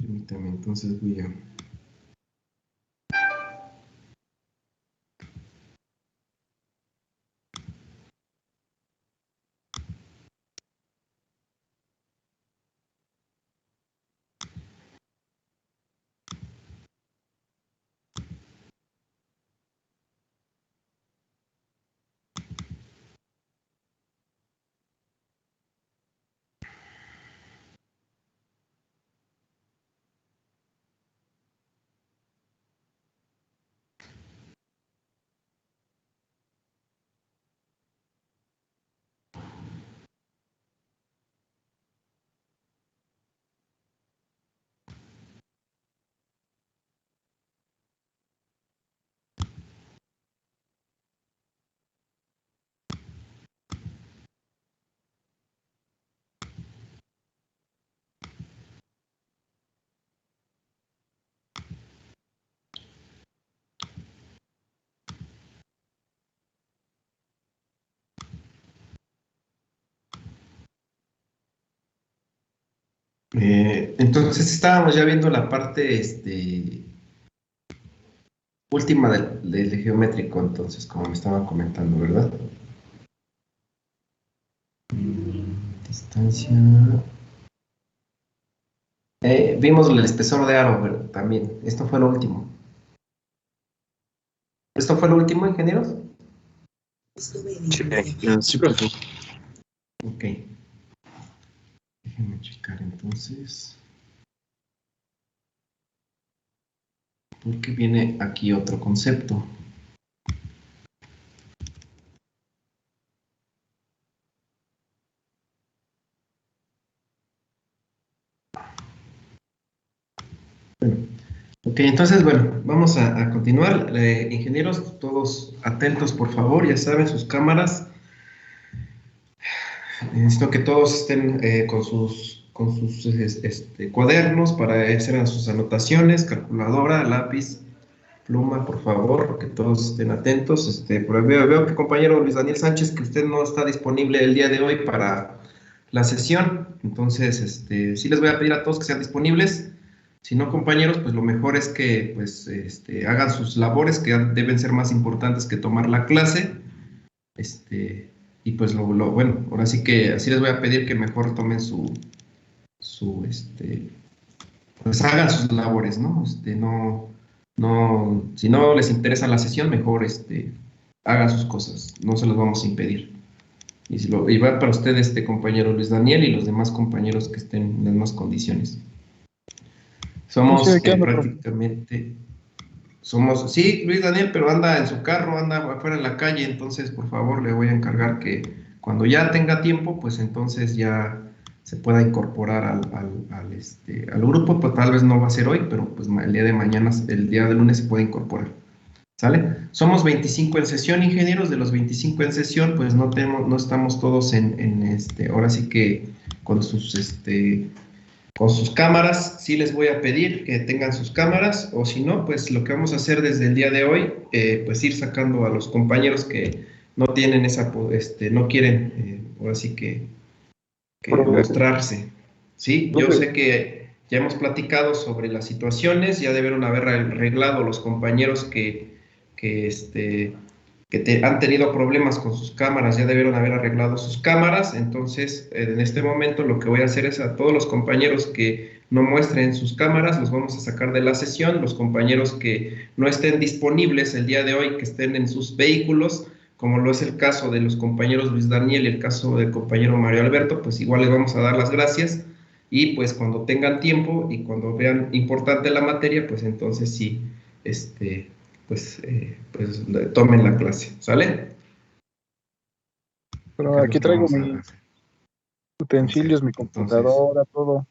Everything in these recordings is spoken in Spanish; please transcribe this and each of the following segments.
Permítame, entonces voy a... entonces estábamos ya viendo la parte última del geométrico, entonces, como me estaba comentando, ¿verdad? Distancia. Vimos el espesor de aro, ¿verdad? También. Esto fue lo último. ¿Esto fue lo último, ingenieros? Sí, profe. Ok. Déjenme checar entonces. Porque viene aquí otro concepto. Bueno, ok, entonces, bueno, vamos a continuar. Ingenieros, todos atentos, por favor, ya saben, sus cámaras. Necesito que todos estén con sus cuadernos para hacer sus anotaciones, calculadora, lápiz, pluma, por favor, que todos estén atentos. Por ahí veo que compañero Luis Daniel Sánchez, que usted no está disponible el día de hoy para la sesión, entonces sí les voy a pedir a todos que sean disponibles. Si no, compañeros, pues lo mejor es que pues, hagan sus labores, que deben ser más importantes que tomar la clase. Y pues bueno, ahora sí que así les voy a pedir que mejor tomen pues hagan sus labores, ¿no? Si no les interesa la sesión, mejor hagan sus cosas, no se los vamos a impedir. Y va para usted, compañero Luis Daniel, y los demás compañeros que estén en las mismas condiciones. Somos prácticamente... Sí, Luis Daniel, pero anda en su carro, anda afuera en la calle, entonces por favor le voy a encargar que cuando ya tenga tiempo, pues entonces ya se pueda incorporar al grupo, pues tal vez no va a ser hoy, pero pues el día de mañana, el día de lunes se puede incorporar. ¿Sale? Somos 25 en sesión, ingenieros. De los 25 en sesión, pues no estamos todos ahora sí que con sus cámaras. Sí les voy a pedir que tengan sus cámaras, o si no, pues lo que vamos a hacer desde el día de hoy, pues ir sacando a los compañeros que no tienen no quieren, ahora sí que mostrarse. Sí, yo sé que ya hemos platicado sobre las situaciones, ya debieron haber arreglado los compañeros que han tenido problemas con sus cámaras, ya debieron haber arreglado sus cámaras. Entonces, en este momento lo que voy a hacer es a todos los compañeros que no muestren sus cámaras, los vamos a sacar de la sesión. Los compañeros que no estén disponibles el día de hoy, que estén en sus vehículos, como lo es el caso de los compañeros Luis Daniel y el caso del compañero Mario Alberto, pues igual les vamos a dar las gracias, y pues cuando tengan tiempo y cuando vean importante la materia, pues entonces sí, pues tomen la clase, ¿sale? Pero aquí traigo mis utensilios, mi computadora, todo.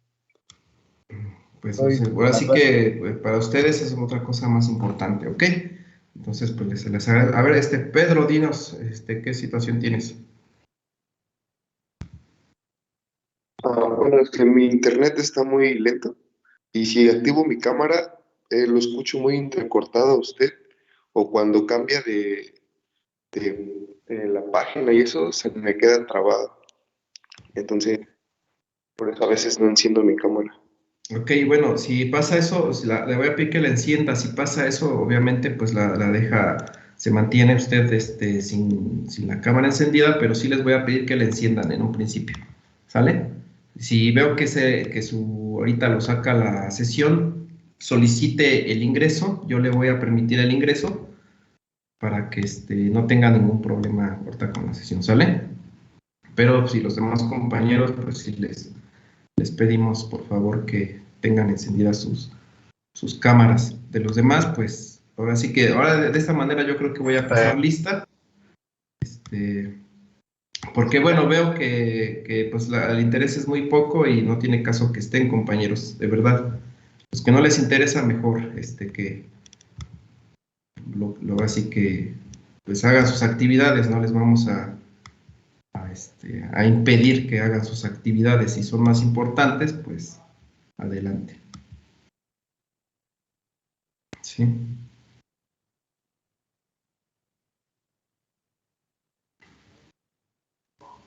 Pues ahora sí que para ustedes es otra cosa más importante, ¿ok? Entonces, pues les agradezco. A ver, Pedro, dinos, ¿qué situación tienes? Bueno, es que mi internet está muy lento y si activo mi cámara, lo escucho muy entrecortado a usted, o cuando cambia de la página y eso se me queda trabado. Entonces, por eso a veces no enciendo mi cámara. Ok, bueno, si pasa eso, le voy a pedir que la encienda. Si pasa eso, obviamente, pues la deja, se mantiene usted sin la cámara encendida, pero sí les voy a pedir que la enciendan en un principio. ¿Sale? Si veo ahorita lo saca la sesión, solicite el ingreso, yo le voy a permitir el ingreso para que no tenga ningún problema ahorita con la sesión, ¿sale? Pero si los demás compañeros, pues sí les pedimos por favor que tengan encendidas sus cámaras. De los demás, pues ahora sí que, ahora de esta manera yo creo que voy a pasar lista. Porque bueno, veo que pues el interés es muy poco y no tiene caso que estén, compañeros, de verdad. Los que no les interesa, mejor que así que pues hagan sus actividades, no les vamos a impedir que hagan sus actividades. Si son más importantes, pues adelante. Sí.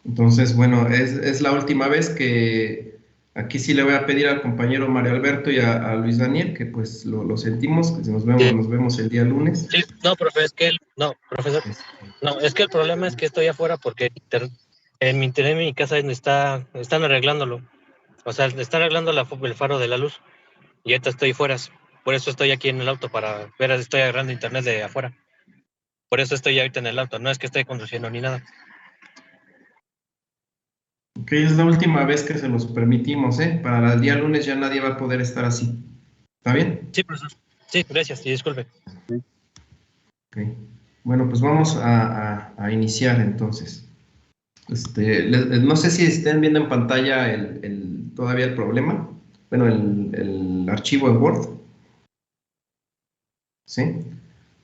Entonces, bueno, es la última vez que aquí sí le voy a pedir al compañero Mario Alberto y a Luis Daniel que pues lo sentimos, que nos vemos el día lunes. Sí, no, profe, no, profesor, no, es que el problema es que estoy afuera porque en mi internet en mi casa están arreglándolo. O sea, están arreglando el faro de la luz y ahorita estoy fuera. Por eso estoy aquí en el auto para ver, estoy agarrando internet de afuera. Por eso estoy ahorita en el auto, no es que esté conduciendo ni nada. Ok, es la última vez que se los permitimos, ¿eh? Para el día lunes ya nadie va a poder estar así. ¿Está bien? Sí, profesor. Sí, gracias y disculpe. Ok. Bueno, pues vamos a iniciar entonces. No sé si estén viendo en pantalla todavía el problema. Bueno, el archivo en Word. ¿Sí?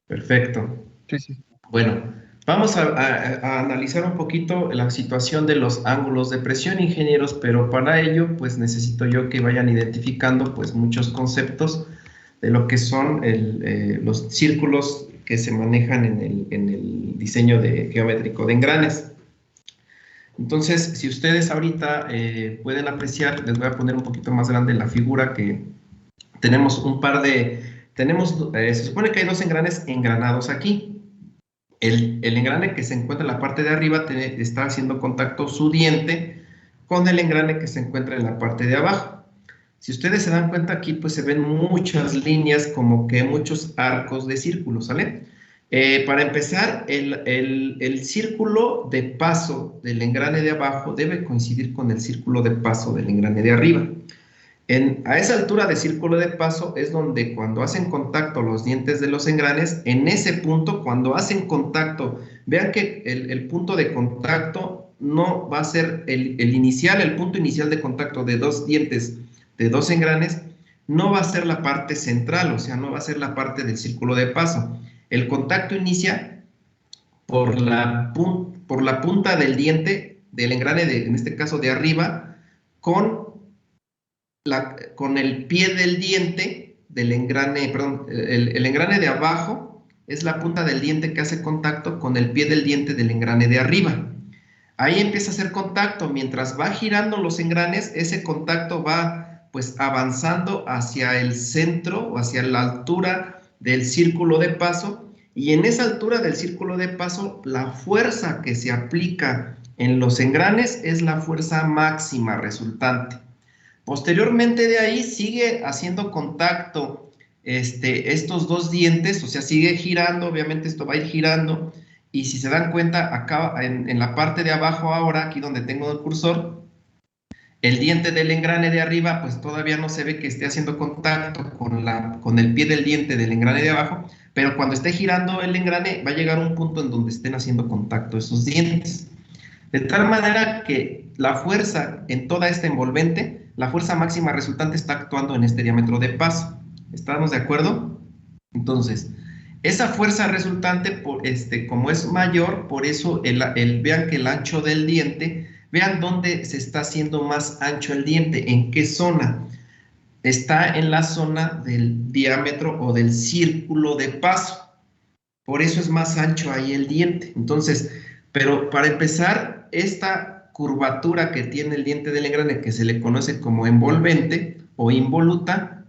Perfecto. Sí. Bueno, vamos a analizar un poquito la situación de los ángulos de presión, ingenieros, pero para ello, pues necesito yo que vayan identificando pues muchos conceptos de lo que son los círculos que se manejan en el diseño geométrico de engranes. Entonces, si ustedes ahorita pueden apreciar, les voy a poner un poquito más grande la figura que tenemos se supone que hay dos engranes engranados aquí. El engrane que se encuentra en la parte de arriba está haciendo contacto su diente con el engrane que se encuentra en la parte de abajo. Si ustedes se dan cuenta aquí, pues se ven muchas líneas, como que muchos arcos de círculo, ¿sale? Para empezar, el círculo de paso del engrane de abajo debe coincidir con el círculo de paso del engrane de arriba. A esa altura de círculo de paso es donde cuando hacen contacto los dientes de los engranes, en ese punto, cuando hacen contacto, vean que el punto de contacto no va a ser el punto inicial de contacto de dos dientes de dos engranes, no va a ser la parte central, o sea, no va a ser la parte del círculo de paso. El contacto inicia por la punta del diente del engrane, en este caso de arriba, con el pie del diente del engrane, perdón, el engrane de abajo es la punta del diente que hace contacto con el pie del diente del engrane de arriba. Ahí empieza a hacer contacto, mientras va girando los engranes, ese contacto va pues avanzando hacia el centro o hacia la altura del círculo de paso, y en esa altura del círculo de paso la fuerza que se aplica en los engranes es la fuerza máxima resultante. Posteriormente de ahí sigue haciendo contacto estos dos dientes, o sea, sigue girando, obviamente esto va a ir girando, y si se dan cuenta, acá en la parte de abajo ahora, aquí donde tengo el cursor, el diente del engrane de arriba, pues todavía no se ve que esté haciendo contacto con el pie del diente del engrane de abajo, pero cuando esté girando el engrane va a llegar a un punto en donde estén haciendo contacto esos dientes. De tal manera que la fuerza en toda esta envolvente, la fuerza máxima resultante está actuando en este diámetro de paso. ¿Estamos de acuerdo? Entonces, esa fuerza resultante, como es mayor, por eso vean que el ancho del diente, vean dónde se está haciendo más ancho el diente, en qué zona. Está en la zona del diámetro o del círculo de paso. Por eso es más ancho ahí el diente. Entonces, pero para empezar, esta curvatura que tiene el diente del engrane, que se le conoce como envolvente, o involuta,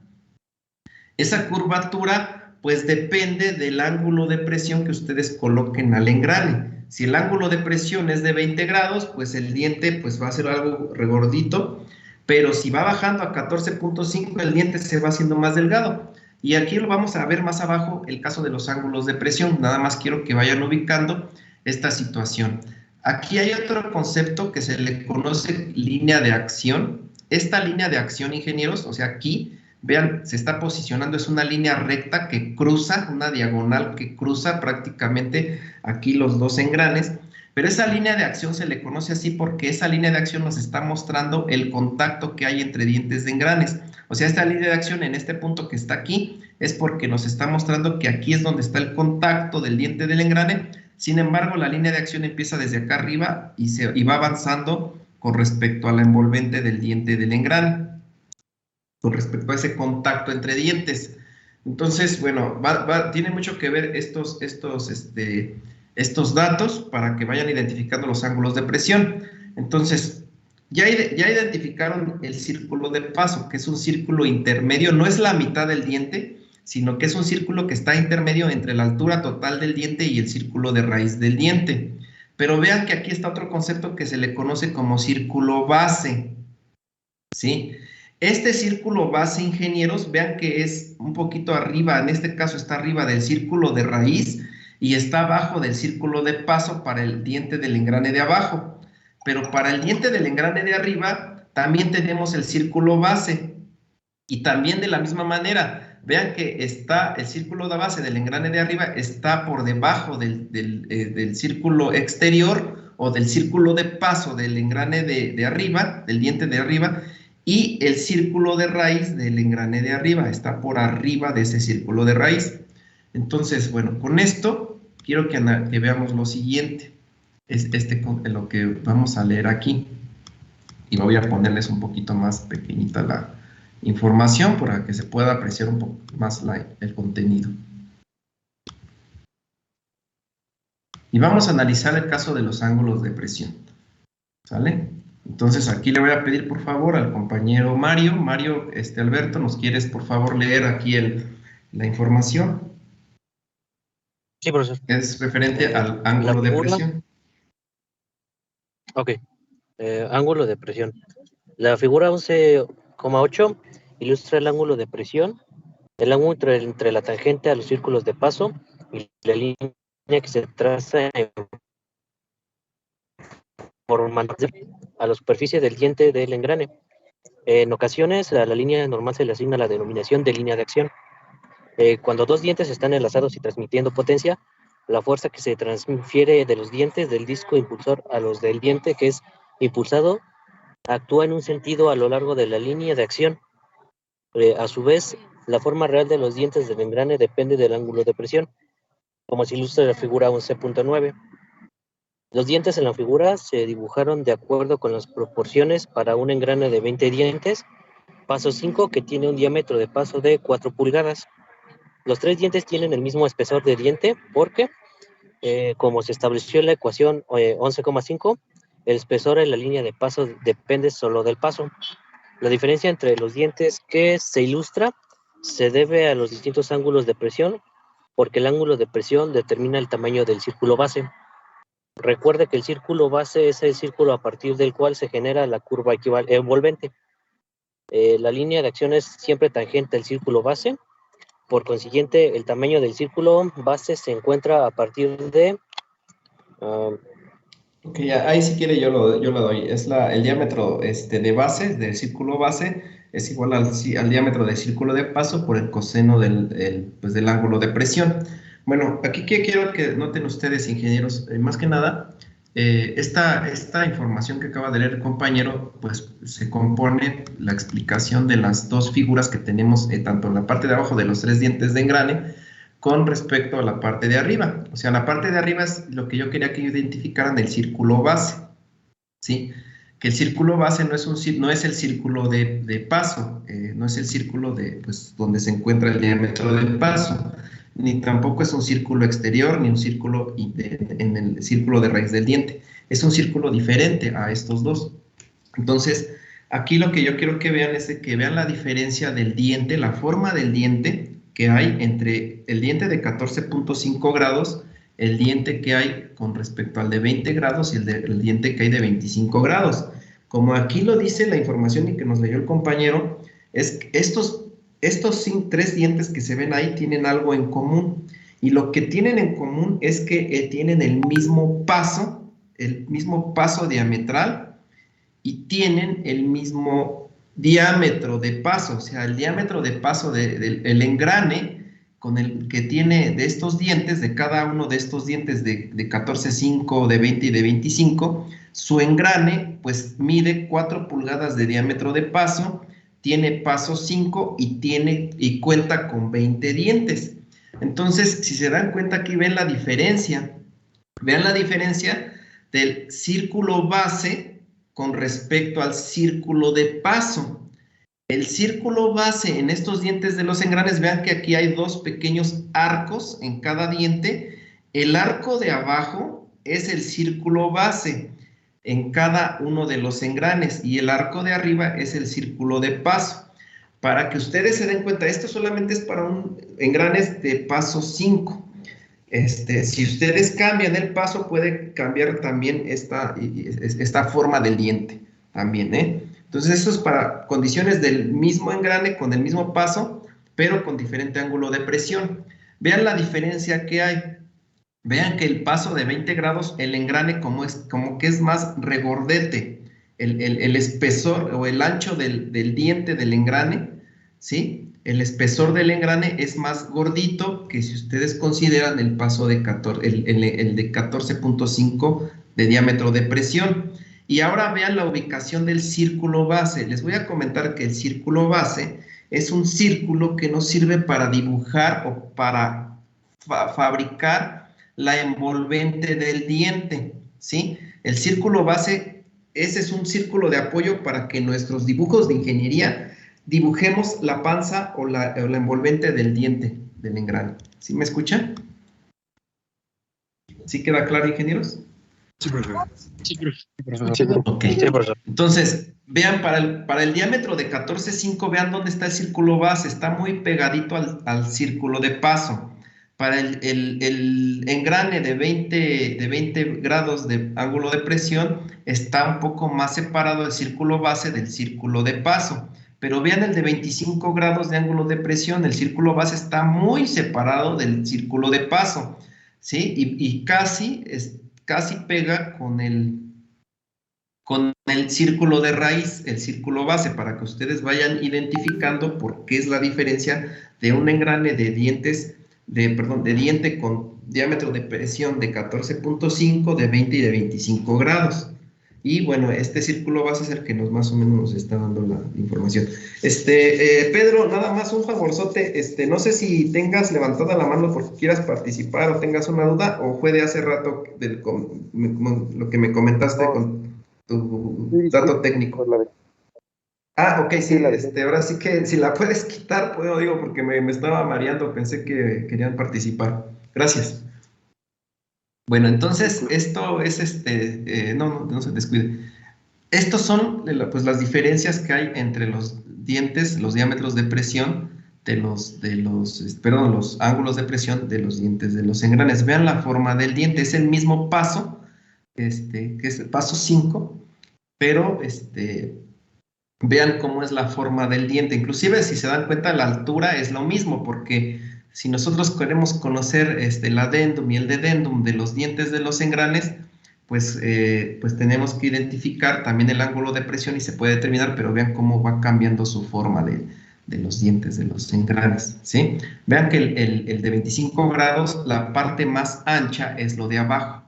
esa curvatura pues depende del ángulo de presión que ustedes coloquen al engrane. Si el ángulo de presión es de 20 grados, pues el diente pues va a ser algo regordito, pero si va bajando a 14.5, el diente se va haciendo más delgado. Y aquí lo vamos a ver más abajo, el caso de los ángulos de presión. Nada más quiero que vayan ubicando esta situación. Aquí hay otro concepto que se le conoce línea de acción. Esta línea de acción, ingenieros, o sea, aquí, vean, se está posicionando, es una línea recta que cruza, una diagonal que cruza prácticamente aquí los dos engranes, pero esa línea de acción se le conoce así porque esa línea de acción nos está mostrando el contacto que hay entre dientes de engranes. O sea, esta línea de acción en este punto que está aquí es porque nos está mostrando que aquí es donde está el contacto del diente del engrane. Sin embargo, la línea de acción empieza desde acá arriba y va avanzando con respecto a la envolvente del diente del engrane, con respecto a ese contacto entre dientes. Entonces, bueno, tiene mucho que ver estos datos para que vayan identificando los ángulos de presión. Entonces, ya identificaron el círculo de paso, que es un círculo intermedio, no es la mitad del diente, sino que es un círculo que está intermedio entre la altura total del diente y el círculo de raíz del diente. Pero vean que aquí está otro concepto que se le conoce como círculo base, ¿sí? Este círculo base, ingenieros, vean que es un poquito arriba, en este caso está arriba del círculo de raíz y está abajo del círculo de paso para el diente del engrane de abajo. Pero para el diente del engrane de arriba también tenemos el círculo base. Y también de la misma manera, vean que está el círculo de base del engrane de arriba, está por debajo del círculo exterior o del círculo de paso del engrane de arriba, del diente de arriba, y el círculo de raíz del engrane de arriba, está por arriba de ese círculo de raíz. Entonces, bueno, con esto quiero que veamos lo siguiente. Es lo que vamos a leer aquí. Y voy a ponerles un poquito más pequeñita la información para que se pueda apreciar un poco más el contenido. Y vamos a analizar el caso de los ángulos de presión. ¿Sale? Entonces aquí le voy a pedir por favor al compañero Mario. Mario, Alberto, ¿nos quieres por favor leer aquí la información? Sí, profesor. Es referente al ángulo de presión. Ok. Ángulo de presión. La figura 11,8 ilustra el ángulo de presión, el ángulo entre la tangente a los círculos de paso y la línea que se traza en forma a la superficie del diente del engrane. En ocasiones a la línea normal se le asigna la denominación de línea de acción. Cuando dos dientes están enlazados y transmitiendo potencia, la fuerza que se transfiere de los dientes del disco impulsor a los del diente que es impulsado actúa en un sentido a lo largo de la línea de acción. A su vez, la forma real de los dientes del engrane depende del ángulo de presión, como se ilustra en la figura 11.9. Los dientes en la figura se dibujaron de acuerdo con las proporciones para un engrane de 20 dientes, paso 5, que tiene un diámetro de paso de 4 pulgadas. Los tres dientes tienen el mismo espesor de diente porque, como se estableció en la ecuación 11,5, el espesor en la línea de paso depende solo del paso. La diferencia entre los dientes que se ilustra se debe a los distintos ángulos de presión, porque el ángulo de presión determina el tamaño del círculo base. Recuerde que el círculo base es el círculo a partir del cual se genera la curva envolvente. La línea de acción es siempre tangente al círculo base. Por consiguiente, el tamaño del círculo base se encuentra a partir de... Ok, ahí si quiere yo lo doy. Es el diámetro de base, del círculo base, es igual al diámetro del círculo de paso por el coseno del ángulo de presión. Bueno, aquí quiero que noten ustedes, ingenieros, más que nada, esta información que acaba de leer el compañero, pues se compone la explicación de las dos figuras que tenemos, tanto en la parte de abajo de los tres dientes de engrane, con respecto a la parte de arriba. O sea, la parte de arriba es lo que yo quería que identificaran, el círculo base, ¿sí? Que el círculo base no es el círculo de paso, no es el círculo donde se encuentra el diámetro del paso, ni tampoco es un círculo exterior, ni un círculo en el círculo de raíz del diente. Es un círculo diferente a estos dos. Entonces, Aquí lo que yo quiero que vean es de que vean la diferencia del diente, la forma del diente que hay entre el diente de 14.5 grados, el diente que hay con respecto al de 20 grados y el diente que hay de 25 grados. Como aquí lo dice la información y que nos leyó el compañero, es que estos tres dientes que se ven ahí tienen algo en común. Y lo que tienen en común es que tienen el mismo paso diametral y tienen el mismo diámetro de paso. O sea, el diámetro de paso del engrane con el que tiene de estos dientes, de cada uno de estos dientes de 14.5, de 20 y de 25, su engrane pues mide 4 pulgadas de diámetro de paso, tiene paso 5 y cuenta con 20 dientes. Entonces, si se dan cuenta aquí, ven la diferencia del círculo base con respecto al círculo de paso. El círculo base en estos dientes de los engranes, vean que aquí hay dos pequeños arcos en cada diente. El arco de abajo es el círculo base en cada uno de los engranes y el arco de arriba es el círculo de paso. Para que ustedes se den cuenta, esto solamente es para engranes de paso 5. Si ustedes cambian el paso, puede cambiar también esta forma del diente también, ¿eh? Entonces, eso es para condiciones del mismo engrane con el mismo paso, pero con diferente ángulo de presión. Vean la diferencia que hay. Vean que el paso de 20 grados, el engrane como que es más regordete. El espesor o el ancho del diente del engrane, ¿sí? El espesor del engrane es más gordito que si ustedes consideran el paso de 14.5 de diámetro de presión. Y ahora vean la ubicación del círculo base. Les voy a comentar que el círculo base es un círculo que nos sirve para dibujar o para fabricar la envolvente del diente, ¿sí? El círculo base, ese es un círculo de apoyo para que nuestros dibujos de ingeniería dibujemos la panza o la envolvente del diente del engrane. ¿Sí me escuchan? ¿Sí queda claro, ingenieros? Sí, profesor. Sí, profesor. Ok. Sí, profesor. Entonces, vean, para el diámetro de 14.5, vean dónde está el círculo base. Está muy pegadito al círculo de paso. Para el engrane de 20 grados de ángulo de presión, está un poco más separado el círculo base del círculo de paso. Pero vean el de 25 grados de ángulo de presión, el círculo base está muy separado del círculo de paso, ¿sí? Y casi pega con el círculo de raíz, el círculo base, para que ustedes vayan identificando por qué es la diferencia de un engrane de diente con diámetro de presión de 14.5, de 20 y de 25 grados. Y bueno, este círculo base es el que más o menos nos está dando la información. Pedro, nada más un favorzote, no sé si tengas levantada la mano porque quieras participar o tengas una duda, o fue de hace rato lo que me comentaste con tu dato técnico. Ah, ok, sí, ahora sí que si la puedes quitar, puedo, digo, porque me estaba mareando, pensé que querían participar. Gracias. Bueno, entonces, esto es, no se descuide. Estos son pues, las diferencias que hay entre los dientes, los diámetros de presión, los ángulos de presión de los dientes de los engranes. Vean la forma del diente, es el mismo paso, que es el paso 5, pero, vean cómo es la forma del diente. Inclusive, si se dan cuenta, la altura es lo mismo, porque si nosotros queremos conocer el adendum y el dedendum de los dientes de los engranes, pues tenemos que identificar también el ángulo de presión y se puede determinar, pero vean cómo va cambiando su forma de los dientes de los engranes, ¿sí? Vean que el de 25 grados, la parte más ancha es lo de abajo.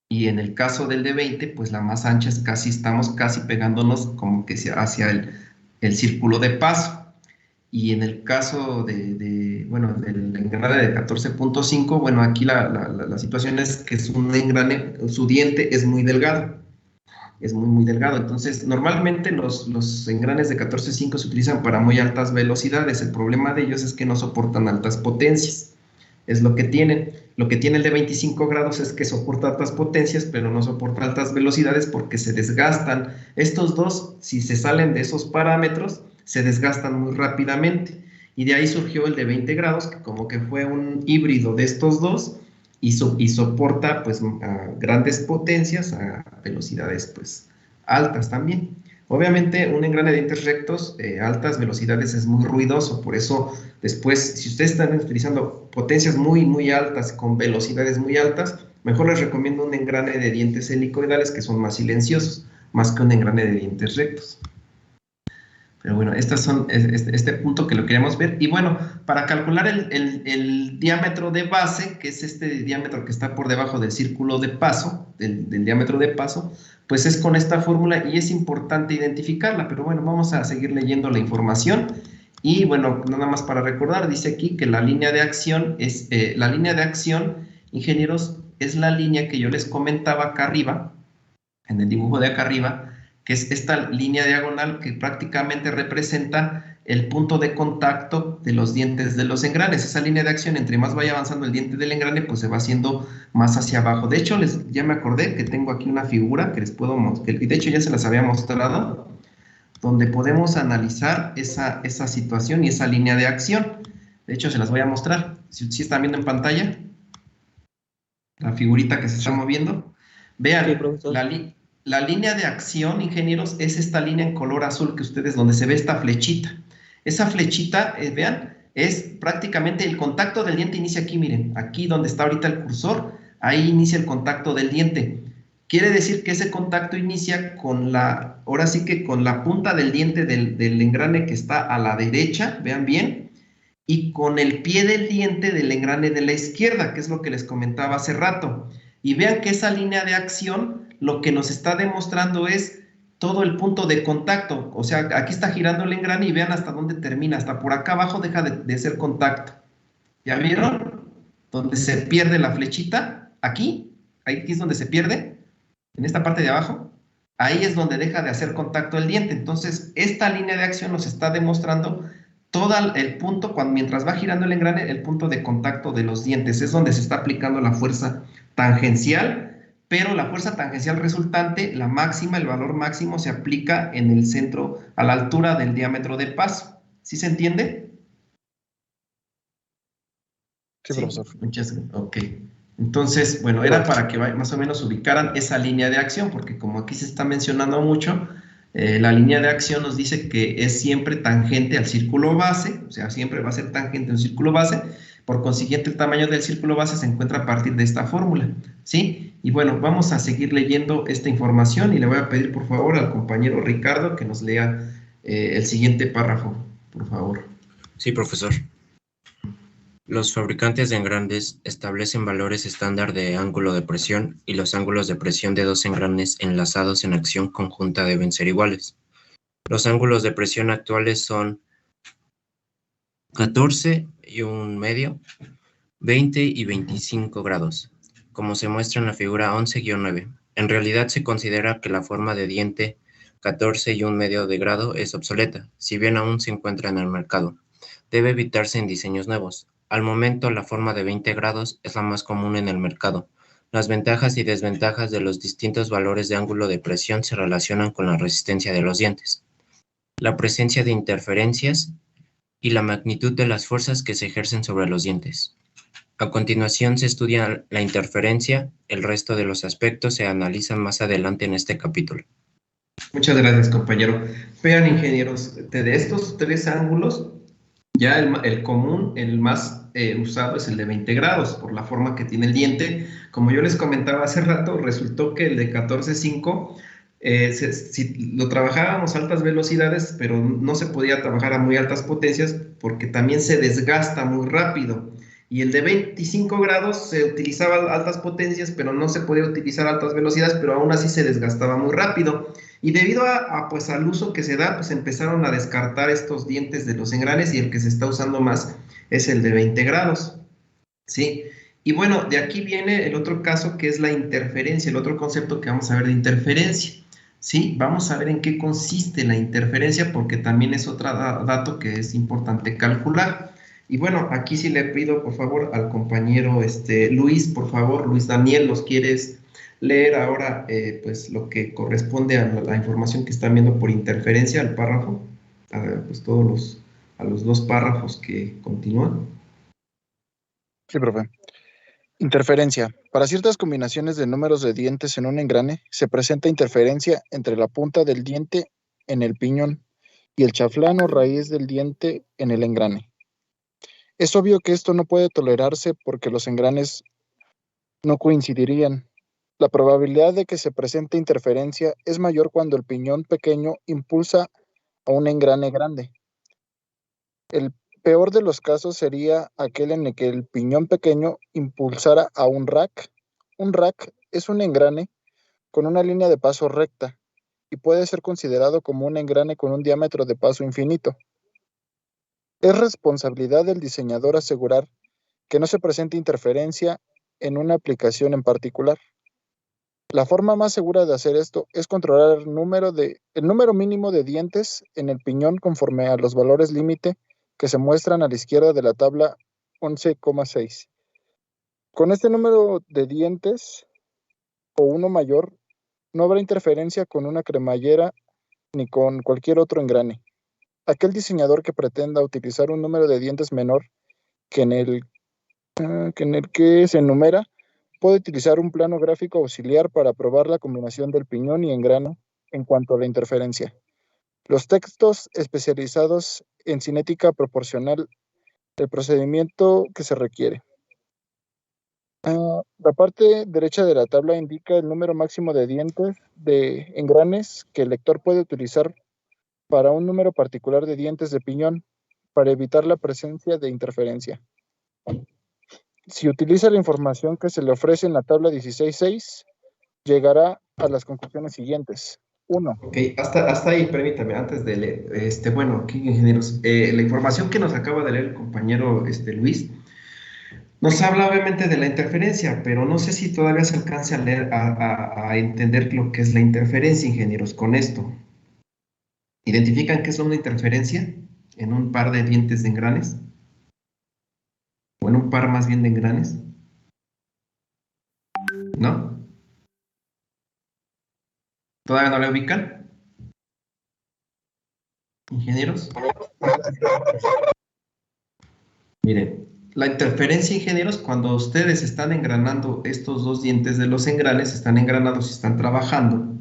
Y en el caso del de 20, pues la más ancha es estamos casi pegándonos como que hacia el círculo de paso. Y en el caso del engrane de 14.5, bueno, aquí la situación es que es un engrane, su diente es muy delgado. Es muy, muy delgado. Entonces, normalmente los engranes de 14.5 se utilizan para muy altas velocidades. El problema de ellos es que no soportan altas potencias. Es lo que tienen. Lo que tiene el de 25 grados es que soporta altas potencias, pero no soporta altas velocidades porque se desgastan. Estos dos, si se salen de esos parámetros, se desgastan muy rápidamente. Y de ahí surgió el de 20 grados, que como que fue un híbrido de estos dos, y soporta pues a grandes potencias, a velocidades pues altas también. Obviamente un engrane de dientes rectos a altas velocidades es muy ruidoso, por eso después, si ustedes están utilizando potencias muy altas con velocidades muy altas, mejor les recomiendo un engrane de dientes helicoidales que son más silenciosos, más que un engrane de dientes rectos. Pero bueno, estos son este punto que lo queremos ver. Y bueno, para calcular el diámetro de base, que es este diámetro que está por debajo del círculo de paso, del diámetro de paso, pues es con esta fórmula y es importante identificarla. Pero bueno, vamos a seguir leyendo la información. Y bueno, nada más para recordar, dice aquí que la línea de acción es, ingenieros, es la línea que yo les comentaba acá arriba, en el dibujo de acá arriba, que es esta línea diagonal que prácticamente representa el punto de contacto de los dientes de los engranes. Esa línea de acción, entre más vaya avanzando el diente del engrane, pues se va haciendo más hacia abajo. De hecho, ya me acordé que tengo aquí una figura que les puedo mostrar, y de hecho ya se las había mostrado, donde podemos analizar esa situación y esa línea de acción. De hecho, se las voy a mostrar. Si están viendo en pantalla la figurita que se está moviendo, vean, sí, la línea de acción, ingenieros, es esta línea en color azul que ustedes, donde se ve esta flechita. Esa flechita, vean, es prácticamente el contacto del diente inicia aquí, miren, aquí donde está ahorita el cursor, ahí inicia el contacto del diente. Quiere decir que ese contacto inicia con ahora sí que con la punta del diente del engrane que está a la derecha, vean bien, y con el pie del diente del engrane de la izquierda, que es lo que les comentaba hace rato. Y vean que esa línea de acción lo que nos está demostrando es todo el punto de contacto. O sea, aquí está girando el engrane y vean hasta dónde termina. Hasta por acá abajo deja de ser contacto. ¿Ya vieron? Donde se pierde la flechita, aquí es donde se pierde, en esta parte de abajo, ahí es donde deja de hacer contacto el diente. Entonces, esta línea de acción nos está demostrando todo el punto, mientras va girando el engrane, el punto de contacto de los dientes. Es donde se está aplicando la fuerza tangencial, pero la fuerza tangencial resultante, la máxima, el valor máximo, se aplica en el centro, a la altura del diámetro de paso. ¿Sí se entiende? Sí, profesor. Muchas gracias. Ok. Entonces, bueno, era para que más o menos ubicaran esa línea de acción, porque como aquí se está mencionando mucho, la línea de acción nos dice que es siempre tangente al círculo base, o sea, siempre va a ser tangente al círculo base. Por consiguiente, el tamaño del círculo base se encuentra a partir de esta fórmula, ¿sí? Y bueno, vamos a seguir leyendo esta información y le voy a pedir, por favor, al compañero Ricardo que nos lea el siguiente párrafo, por favor. Sí, profesor. Los fabricantes de engranes establecen valores estándar de ángulo de presión y los ángulos de presión de dos engranes enlazados en acción conjunta deben ser iguales. Los ángulos de presión actuales son 14,1, 20 y 25 grados, como se muestra en la figura 11-9. En realidad se considera que la forma de diente 14,1 de grado es obsoleta, si bien aún se encuentra en el mercado. Debe evitarse en diseños nuevos. Al momento, la forma de 20 grados es la más común en el mercado. Las ventajas y desventajas de los distintos valores de ángulo de presión se relacionan con la resistencia de los dientes, la presencia de interferencias y la magnitud de las fuerzas que se ejercen sobre los dientes. A continuación se estudia la interferencia, el resto de los aspectos se analizan más adelante en este capítulo. Muchas gracias, compañero. Vean, ingenieros, de estos tres ángulos, ya el común, el más usado es el de 20 grados, por la forma que tiene el diente. Como yo les comentaba hace rato, resultó que el de 14,5, si lo trabajábamos a altas velocidades, pero no se podía trabajar a muy altas potencias porque también se desgasta muy rápido. Y el de 25 grados se utilizaba altas potencias, pero no se podía utilizar altas velocidades, pero aún así se desgastaba muy rápido. Y debido pues al uso que se da, pues empezaron a descartar estos dientes de los engranes y el que se está usando más es el de 20 grados, ¿sí? Y bueno, de aquí viene el otro caso que es la interferencia, el otro concepto que vamos a ver de interferencia, ¿sí? Vamos a ver en qué consiste la interferencia porque también es otro dato que es importante calcular. Y bueno, aquí sí le pido por favor al compañero Luis, por favor, Luis Daniel, ¿nos quieres leer ahora pues lo que corresponde a la información que están viendo por interferencia al párrafo? Pues a los dos párrafos que continúan. Sí, profe. Interferencia. Para ciertas combinaciones de números de dientes en un engrane, se presenta interferencia entre la punta del diente en el piñón y el chaflán o raíz del diente en el engrane. Es obvio que esto no puede tolerarse porque los engranes no coincidirían. La probabilidad de que se presente interferencia es mayor cuando el piñón pequeño impulsa a un engrane grande. El peor de los casos sería aquel en el que el piñón pequeño impulsara a un rack. Un rack es un engrane con una línea de paso recta y puede ser considerado como un engrane con un diámetro de paso infinito. Es responsabilidad del diseñador asegurar que no se presente interferencia en una aplicación en particular. La forma más segura de hacer esto es controlar el número mínimo de dientes en el piñón conforme a los valores límite que se muestran a la izquierda de la tabla 11,6. Con este número de dientes o uno mayor, no habrá interferencia con una cremallera ni con cualquier otro engrane. Aquel diseñador que pretenda utilizar un número de dientes menor que en el que se enumera, puede utilizar un plano gráfico auxiliar para probar la combinación del piñón y engrane en cuanto a la interferencia. Los textos especializados en cinética proporcional el procedimiento que se requiere. La parte derecha de la tabla indica el número máximo de dientes de engranes que el lector puede utilizar para un número particular de dientes de piñón para evitar la presencia de interferencia. Si utiliza la información que se le ofrece en la tabla 16.6, llegará a las conclusiones siguientes. 1. Ok, hasta ahí, permítame, antes de leer, bueno, aquí ingenieros, la información que nos acaba de leer el compañero Luis, nos habla obviamente de la interferencia, pero no sé si todavía se alcance a leer, a entender lo que es la interferencia, ingenieros, con esto. ¿Identifican qué es una interferencia en un par de dientes de engranes? ¿O en un par más bien de engranes? ¿No? ¿Todavía no la ubican? ¿Ingenieros? Miren, la interferencia, ingenieros, cuando ustedes están engranando estos dos dientes de los engranes, están engranados y están trabajando,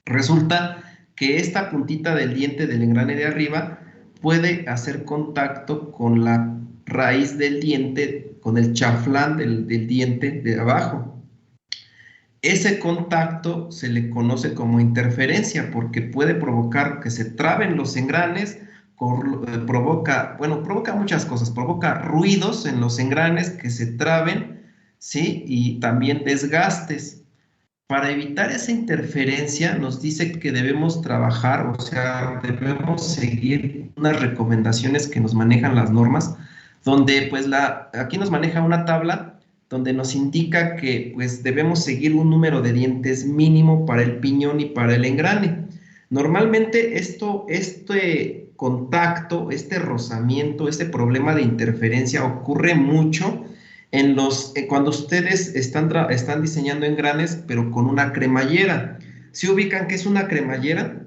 resulta que esta puntita del diente del engrane de arriba puede hacer contacto con la raíz del diente, con el chaflán del diente de abajo. Ese contacto se le conoce como interferencia porque puede provocar que se traben los engranes, provoca muchas cosas, provoca ruidos en los engranes que se traben, ¿sí? Y también desgastes. Para evitar esa interferencia nos dice que debemos trabajar, o sea, debemos seguir unas recomendaciones que nos manejan las normas, donde pues aquí nos maneja una tabla donde nos indica que pues debemos seguir un número de dientes mínimo para el piñón y para el engrane. Normalmente este contacto, este rozamiento, este problema de interferencia ocurre mucho cuando ustedes están diseñando engranes, pero con una cremallera. ¿Se ubican qué es una cremallera?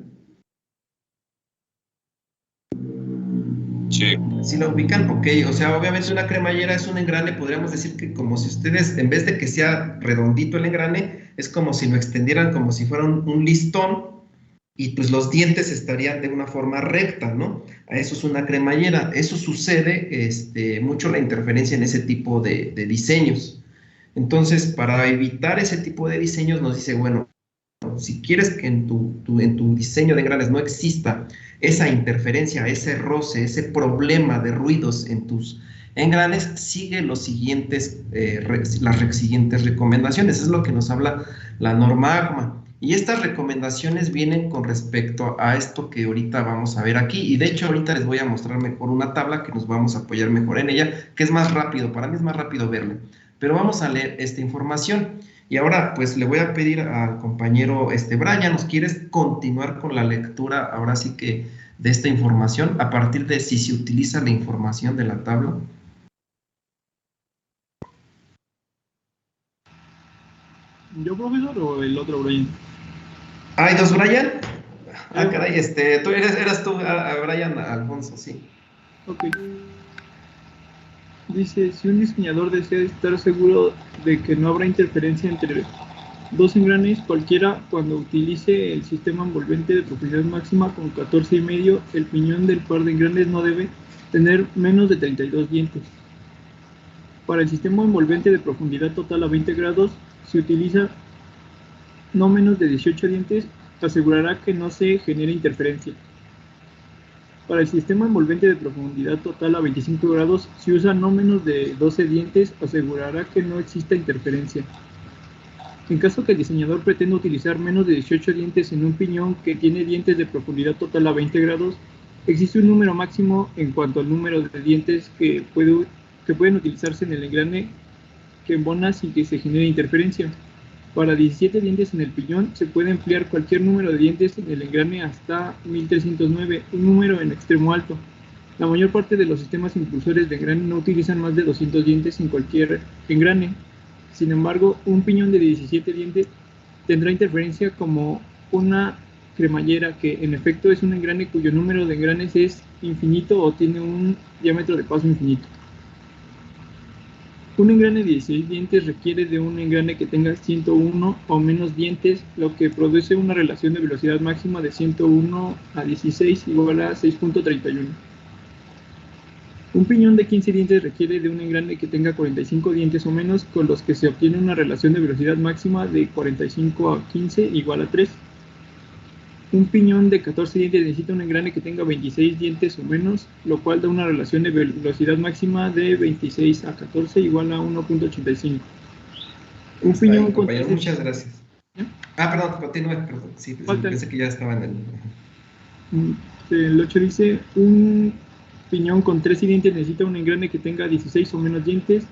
Sí. ¿Sí la ubican? Ok, o sea, obviamente una cremallera es un engrane, podríamos decir que como si ustedes, en vez de que sea redondito el engrane, es como si lo extendieran como si fuera un listón, y pues los dientes estarían de una forma recta, ¿no? Eso es una cremallera. Eso sucede mucho la interferencia en ese tipo de diseños. Entonces, para evitar ese tipo de diseños, nos dice, bueno, si quieres que en tu diseño de engranes no exista esa interferencia, ese roce, ese problema de ruidos en tus engranes, sigue las siguientes recomendaciones. Es lo que nos habla la norma ACMA. Y estas recomendaciones vienen con respecto a esto que ahorita vamos a ver aquí. Y de hecho ahorita les voy a mostrar mejor una tabla que nos vamos a apoyar mejor en ella, que es más rápido, para mí es más rápido verla. Pero vamos a leer esta información. Y ahora pues le voy a pedir al compañero Brian, ¿nos quieres continuar con la lectura ahora sí que de esta información a partir de si se utiliza la información de la tabla. ¿Yo, profesor, o el otro Brian? ¿Hay dos Brian? Ah, caray, tú eras tú, Brian Alfonso, sí. Ok. Dice, si un diseñador desea estar seguro de que no habrá interferencia entre dos engranes cualquiera cuando utilice el sistema envolvente de profundidad máxima con 14,5, el piñón del par de engranes no debe tener menos de 32 dientes. Para el sistema envolvente de profundidad total a 20 grados, se utiliza no menos de 18 dientes, asegurará que no se genere interferencia. Para el sistema envolvente de profundidad total a 25 grados, si usa no menos de 12 dientes, asegurará que no exista interferencia. En caso que el diseñador pretenda utilizar menos de 18 dientes en un piñón que tiene dientes de profundidad total a 20 grados, existe un número máximo en cuanto al número de dientes que pueden utilizarse en el engrane que embona sin que se genere interferencia. Para 17 dientes en el piñón se puede emplear cualquier número de dientes en el engrane hasta 1309, un número en extremo alto. La mayor parte de los sistemas impulsores de engrane no utilizan más de 200 dientes en cualquier engrane. Sin embargo, un piñón de 17 dientes tendrá interferencia como una cremallera, que en efecto es un engrane cuyo número de engranes es infinito o tiene un diámetro de paso infinito. Un engrane de 16 dientes requiere de un engrane que tenga 101 o menos dientes, lo que produce una relación de velocidad máxima de 101 a 16 igual a 6.31. Un piñón de 15 dientes requiere de un engrane que tenga 45 dientes o menos, con los que se obtiene una relación de velocidad máxima de 45 a 15 igual a 3. Un piñón de 14 dientes necesita un engrane que tenga 26 dientes o menos, lo cual da una relación de velocidad máxima de 26 a 14 igual a 1.85. Un piñón con... Muchas gracias. ¿Eh? Perdón, continúe. Perdón. Sí, pensé que ya estaba en el 8 dice, un piñón con 13 dientes necesita un engrane que tenga 16 o menos dientes,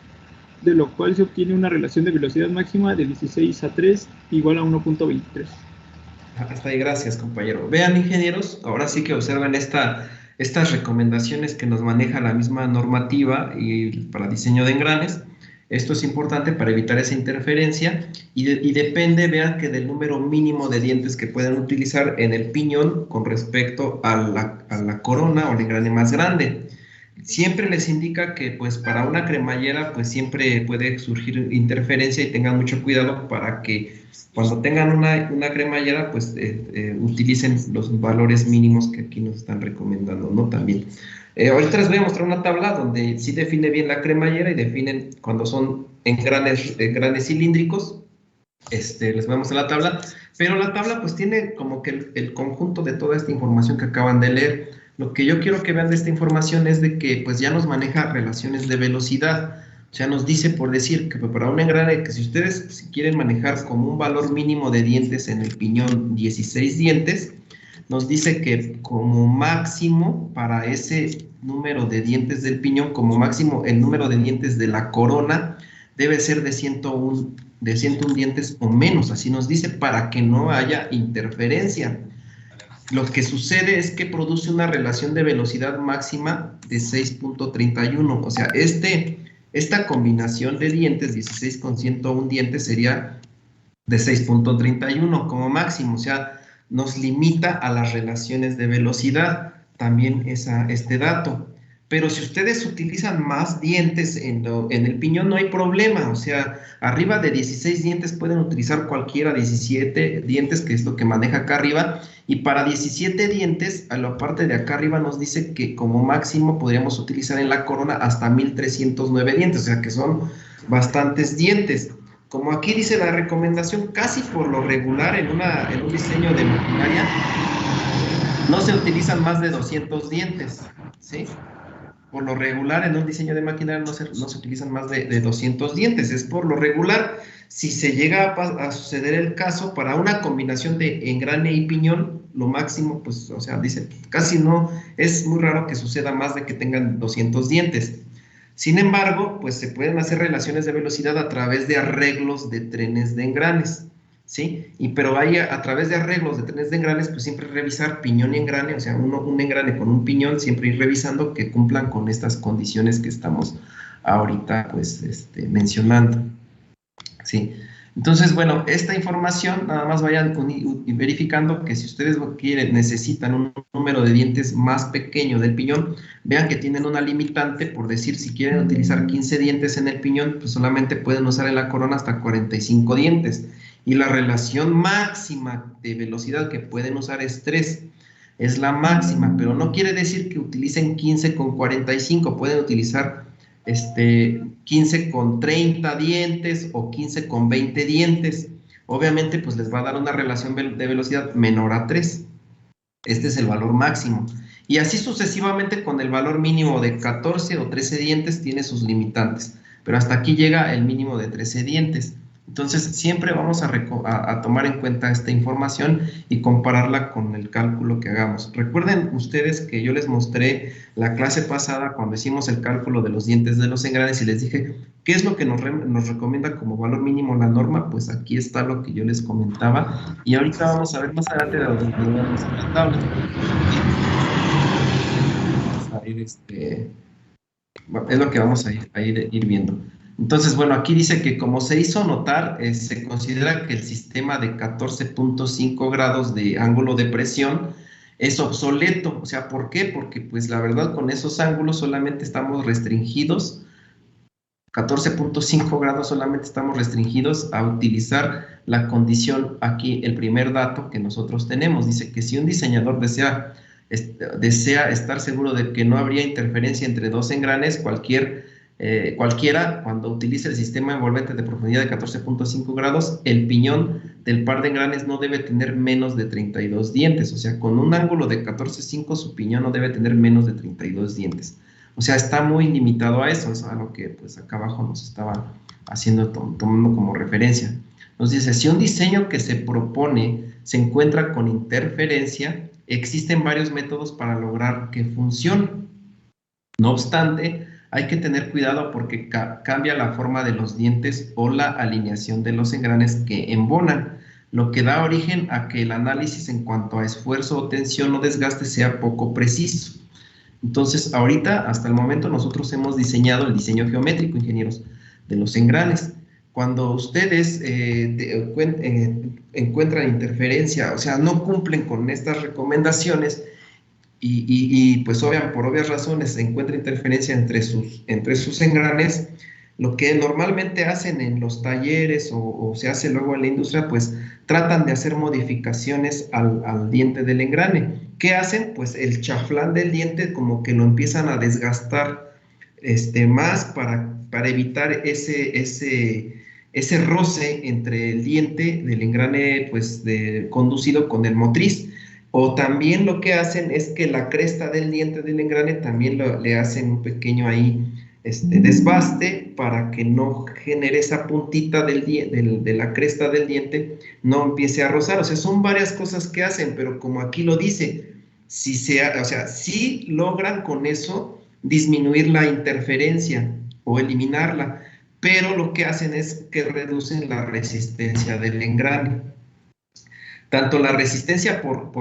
de lo cual se obtiene una relación de velocidad máxima de 16 a 3 igual a 1.23. Hasta ahí, gracias, compañero. Vean, ingenieros, ahora sí que observen estas recomendaciones que nos maneja la misma normativa y para diseño de engranes. Esto es importante para evitar esa interferencia y depende, vean, que del número mínimo de dientes que pueden utilizar en el piñón con respecto a la corona o el engrane más grande. Siempre les indica que pues para una cremallera pues siempre puede surgir interferencia y tengan mucho cuidado para que cuando tengan una cremallera pues utilicen los valores mínimos que aquí nos están recomendando, ¿no? También. Ahorita les voy a mostrar una tabla donde sí define bien la cremallera y definen cuando son engranes cilíndricos. Les voy a mostrar la tabla, pero la tabla pues tiene como que el conjunto de toda esta información que acaban de leer. Lo que yo quiero que vean de esta información es de que pues ya nos maneja relaciones de velocidad. O sea, nos dice, por decir, que para un engrane que si ustedes quieren manejar como un valor mínimo de dientes en el piñón 16 dientes, nos dice que como máximo para ese número de dientes del piñón, como máximo el número de dientes de la corona debe ser de 101 dientes o menos. Así nos dice, para que no haya interferencia. Lo que sucede es que produce una relación de velocidad máxima de 6.31. O sea, esta combinación de dientes, 16 con 101 dientes, sería de 6.31 como máximo. O sea, nos limita a las relaciones de velocidad. También este dato. Pero si ustedes utilizan más dientes en el piñón, no hay problema. O sea, arriba de 16 dientes pueden utilizar cualquiera, 17 dientes, que es lo que maneja acá arriba. Y para 17 dientes, a la parte de acá arriba nos dice que como máximo podríamos utilizar en la corona hasta 1309 dientes. O sea, que son bastantes dientes. Como aquí dice la recomendación, casi por lo regular en un diseño de maquinaria, no se utilizan más de 200 dientes, ¿sí? Por lo regular, en un diseño de maquinaria no se utilizan más de 200 dientes. Es por lo regular. Si se llega a suceder el caso, para una combinación de engrane y piñón, lo máximo, pues, o sea, dice, casi no, es muy raro que suceda más de que tengan 200 dientes. Sin embargo, pues se pueden hacer relaciones de velocidad a través de arreglos de trenes de engranes. ¿sí? Pero ahí a través de arreglos de trenes de engranes, pues siempre revisar piñón y engrane, o sea, un engrane con un piñón, siempre ir revisando que cumplan con estas condiciones que estamos ahorita, pues, mencionando, ¿sí? Entonces, bueno, esta información nada más vayan verificando que si ustedes necesitan un número de dientes más pequeño del piñón, vean que tienen una limitante, por decir, si quieren utilizar 15 dientes en el piñón, pues solamente pueden usar en la corona hasta 45 dientes. Y la relación máxima de velocidad que pueden usar es 3. Es la máxima, pero no quiere decir que utilicen 15 con 45, pueden utilizar 15 con 30 dientes o 15 con 20 dientes. Obviamente, pues les va a dar una relación de velocidad menor a 3. Este es el valor máximo. Y así sucesivamente con el valor mínimo de 14 o 13 dientes tiene sus limitantes. Pero hasta aquí llega el mínimo de 13 dientes. Entonces, siempre vamos a tomar en cuenta esta información y compararla con el cálculo que hagamos. Recuerden ustedes que yo les mostré la clase pasada cuando hicimos el cálculo de los dientes de los engranes y les dije, ¿qué es lo que nos recomienda como valor mínimo la norma? Pues aquí está lo que yo les comentaba. Y ahorita vamos a ver más adelante de los dientes en la tabla. Es lo que vamos a ir viendo. Entonces, bueno, aquí dice que como se hizo notar, se considera que el sistema de 14.5 grados de ángulo de presión es obsoleto. O sea, ¿por qué? Porque pues la verdad con esos ángulos solamente estamos restringidos, 14.5 grados solamente estamos restringidos a utilizar la condición aquí, el primer dato que nosotros tenemos. Dice que si un diseñador desea estar seguro de que no habría interferencia entre dos engranes, cualquiera, cuando utilice el sistema envolvente de profundidad de 14.5 grados, el piñón del par de engranes no debe tener menos de 32 dientes. O sea, con un ángulo de 14.5 su piñón no debe tener menos de 32 dientes. O sea, está muy limitado a eso, es a lo que pues acá abajo nos estaba haciendo, tomando como referencia. Nos dice, si un diseño que se propone se encuentra con interferencia, existen varios métodos para lograr que funcione. No obstante, hay que tener cuidado porque cambia la forma de los dientes o la alineación de los engranes que embonan, lo que da origen a que el análisis en cuanto a esfuerzo o tensión o desgaste sea poco preciso. Entonces, ahorita, hasta el momento, nosotros hemos diseñado el diseño geométrico, ingenieros, de los engranes. Cuando ustedes encuentran interferencia, o sea, no cumplen con estas recomendaciones, y pues por obvias razones se encuentra interferencia entre sus engranes, lo que normalmente hacen en los talleres o se hace luego en la industria, pues tratan de hacer modificaciones al diente del engrane. ¿Qué hacen? Pues el chaflán del diente como que lo empiezan a desgastar más para evitar ese roce entre el diente del engrane pues conducido con el motriz. O también lo que hacen es que la cresta del diente del engrane también le hacen un pequeño ahí desbaste para que no genere esa puntita de la cresta del diente, no empiece a rozar. O sea, son varias cosas que hacen, pero como aquí lo dice, sí logran con eso disminuir la interferencia o eliminarla, pero lo que hacen es que reducen la resistencia del engrane. Tanto la resistencia por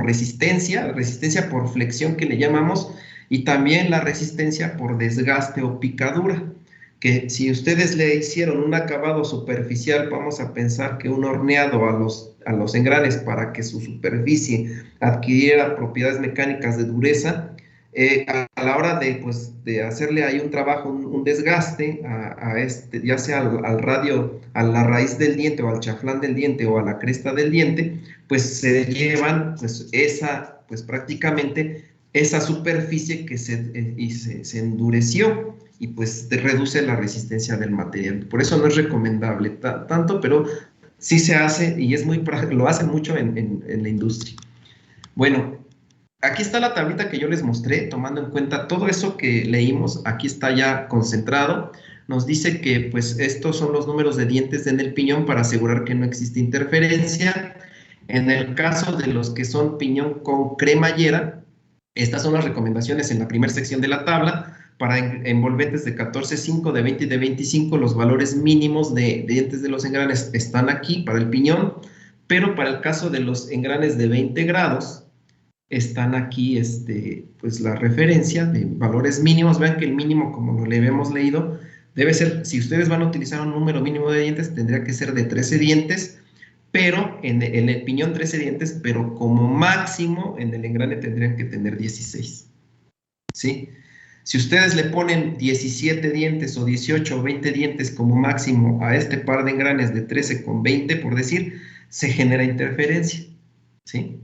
resistencia por flexión que le llamamos, y también la resistencia por desgaste o picadura, que si ustedes le hicieron un acabado superficial, vamos a pensar que un horneado a los engranes para que su superficie adquiriera propiedades mecánicas de dureza, a la hora de hacerle ahí un trabajo, un desgaste, ya sea al radio, a la raíz del diente o al chaflán del diente o a la cresta del diente, pues se llevan prácticamente esa superficie que se endureció y pues reduce la resistencia del material. Por eso no es recomendable tanto, pero sí se hace y lo hacen mucho en la industria. Bueno, aquí está la tablita que yo les mostré, tomando en cuenta todo eso que leímos. Aquí está ya concentrado. Nos dice que pues estos son los números de dientes en el piñón para asegurar que no existe interferencia. En el caso de los que son piñón con cremallera, estas son las recomendaciones en la primera sección de la tabla. para envolventes de 14,5, de 20 y de 25, los valores mínimos de dientes de los engranes están aquí para el piñón, pero para el caso de los engranes de 20 grados, están aquí pues la referencia de valores mínimos. Vean que el mínimo, como lo habíamos leído, debe ser, si ustedes van a utilizar un número mínimo de dientes, tendría que ser de 13 dientes, pero en el piñón 13 dientes, pero como máximo en el engrane tendrían que tener 16. ¿Sí? Si ustedes le ponen 17 dientes o 18 o 20 dientes como máximo a este par de engranes de 13 con 20, por decir, se genera interferencia. ¿Sí?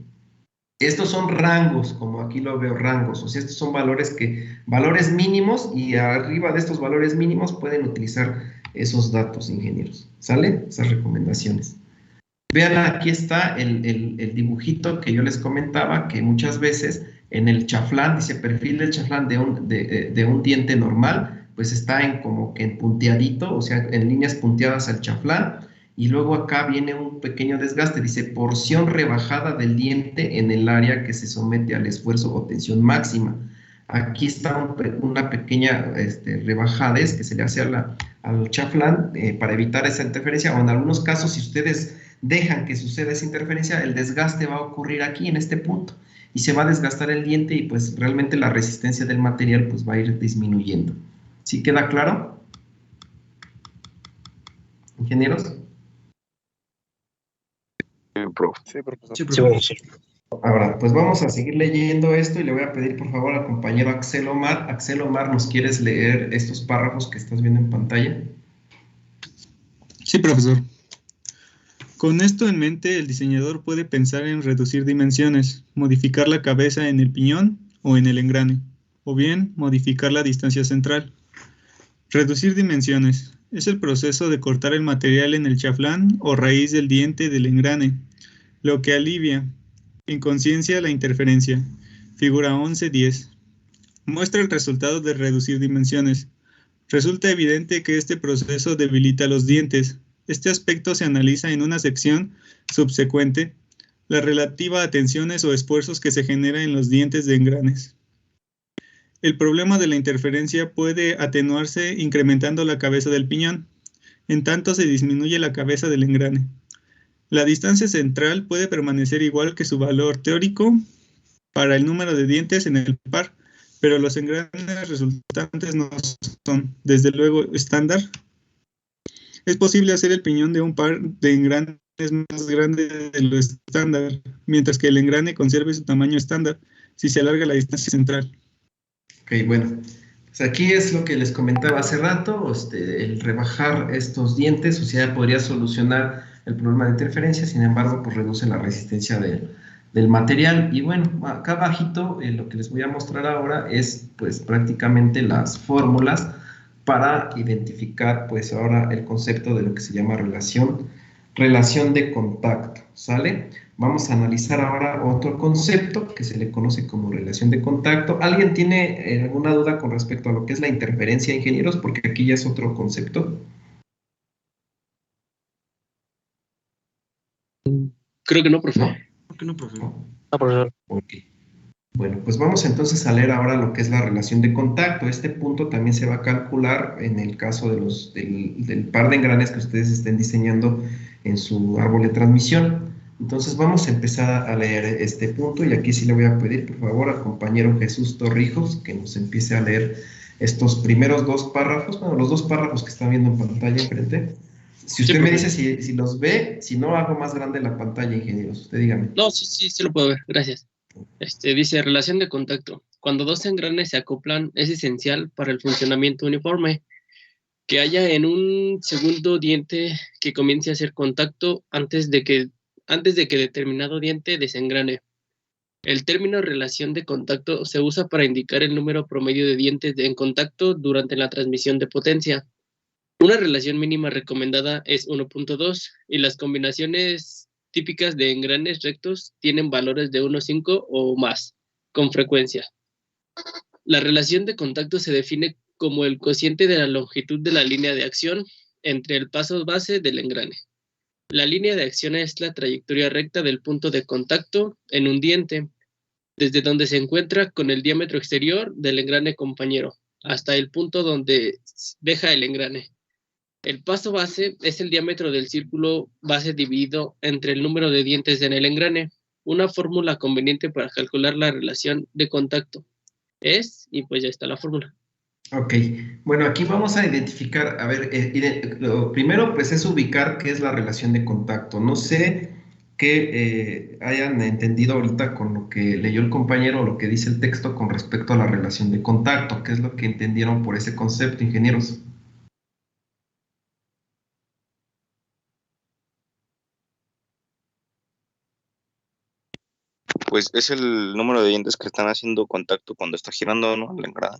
Estos son rangos, como aquí lo veo, rangos. O sea, estos son valores mínimos, y arriba de estos valores mínimos pueden utilizar esos datos, ingenieros. ¿Sale? Esas recomendaciones. Vean, aquí está el dibujito que yo les comentaba, que muchas veces en el chaflán, dice perfil del chaflán de un diente normal, pues está como que en punteadito, o sea, en líneas punteadas al chaflán, y luego acá viene un pequeño desgaste, dice porción rebajada del diente en el área que se somete al esfuerzo o tensión máxima. Aquí está una pequeña rebajadez que se le hace al chaflán para evitar esa interferencia, o en algunos casos, si ustedes dejan que suceda esa interferencia, el desgaste va a ocurrir aquí en este punto y se va a desgastar el diente, y pues realmente la resistencia del material pues va a ir disminuyendo. ¿Sí queda claro, ingenieros? Sí, profesor. Sí, bueno, sí. Ahora, pues vamos a seguir leyendo esto, y le voy a pedir por favor al compañero Axel Omar. Axel Omar, ¿nos quieres leer estos párrafos que estás viendo en pantalla? Sí, profesor. Con esto en mente, el diseñador puede pensar en reducir dimensiones, modificar la cabeza en el piñón o en el engrane, o bien modificar la distancia central. Reducir dimensiones es el proceso de cortar el material en el chaflán o raíz del diente del engrane, lo que alivia en conciencia la interferencia. Figura 11.10. Muestra el resultado de reducir dimensiones. Resulta evidente que este proceso debilita los dientes. Este aspecto se analiza en una sección subsecuente, la relativa a tensiones o esfuerzos que se generan en los dientes de engranes. El problema de la interferencia puede atenuarse incrementando la cabeza del piñón, en tanto se disminuye la cabeza del engrane. La distancia central puede permanecer igual que su valor teórico para el número de dientes en el par, pero los engranes resultantes no son, desde luego, estándar. Es posible hacer el piñón de un par de engranes más grande de lo estándar, mientras que el engrane conserve su tamaño estándar si se alarga la distancia central. Ok, bueno, pues aquí es lo que les comentaba hace rato, el rebajar estos dientes, o sea, podría solucionar el problema de interferencia, sin embargo, pues reduce la resistencia del material. Y bueno, acá abajito, lo que les voy a mostrar ahora es pues prácticamente las fórmulas para identificar pues ahora el concepto de lo que se llama relación de contacto, ¿sale? Vamos a analizar ahora otro concepto que se le conoce como relación de contacto. ¿Alguien tiene alguna duda con respecto a lo que es la interferencia, ingenieros? Porque aquí ya es otro concepto. Creo que no, profe. ¿No? ¿Por qué no, profe? ¿No? No, profesor. Ok. Bueno, pues vamos entonces a leer ahora lo que es la relación de contacto. Este punto también se va a calcular en el caso del par de engranes que ustedes estén diseñando en su árbol de transmisión. Entonces vamos a empezar a leer este punto, y aquí sí le voy a pedir por favor al compañero Jesús Torrijos que nos empiece a leer estos primeros dos párrafos, bueno, los dos párrafos que están viendo en pantalla enfrente. Si usted me dice si los ve, si no, hago más grande la pantalla, ingenieros, usted dígame. No, sí lo puedo ver, gracias. Dice relación de contacto. Cuando dos engranes se acoplan, es esencial para el funcionamiento uniforme que haya en un segundo diente que comience a hacer contacto antes de que determinado diente desengrane. El término relación de contacto se usa para indicar el número promedio de dientes en contacto durante la transmisión de potencia. Una relación mínima recomendada es 1.2 y las combinaciones típicas de engranes rectos tienen valores de 1.5 o más, con frecuencia. La relación de contacto se define como el cociente de la longitud de la línea de acción entre el paso base del engrane. La línea de acción es la trayectoria recta del punto de contacto en un diente, desde donde se encuentra con el diámetro exterior del engrane compañero, hasta el punto donde deja el engrane. El paso base es el diámetro del círculo base dividido entre el número de dientes en el engrane. Una fórmula conveniente para calcular la relación de contacto es, y pues ya está la fórmula. Ok, bueno, aquí vamos a identificar, a ver, lo primero pues es ubicar qué es la relación de contacto. No sé qué hayan entendido ahorita con lo que leyó el compañero, lo que dice el texto con respecto a la relación de contacto. ¿Qué es lo que entendieron por ese concepto, ingenieros? Pues es el número de dientes que están haciendo contacto cuando está girando, ¿no? El engrane.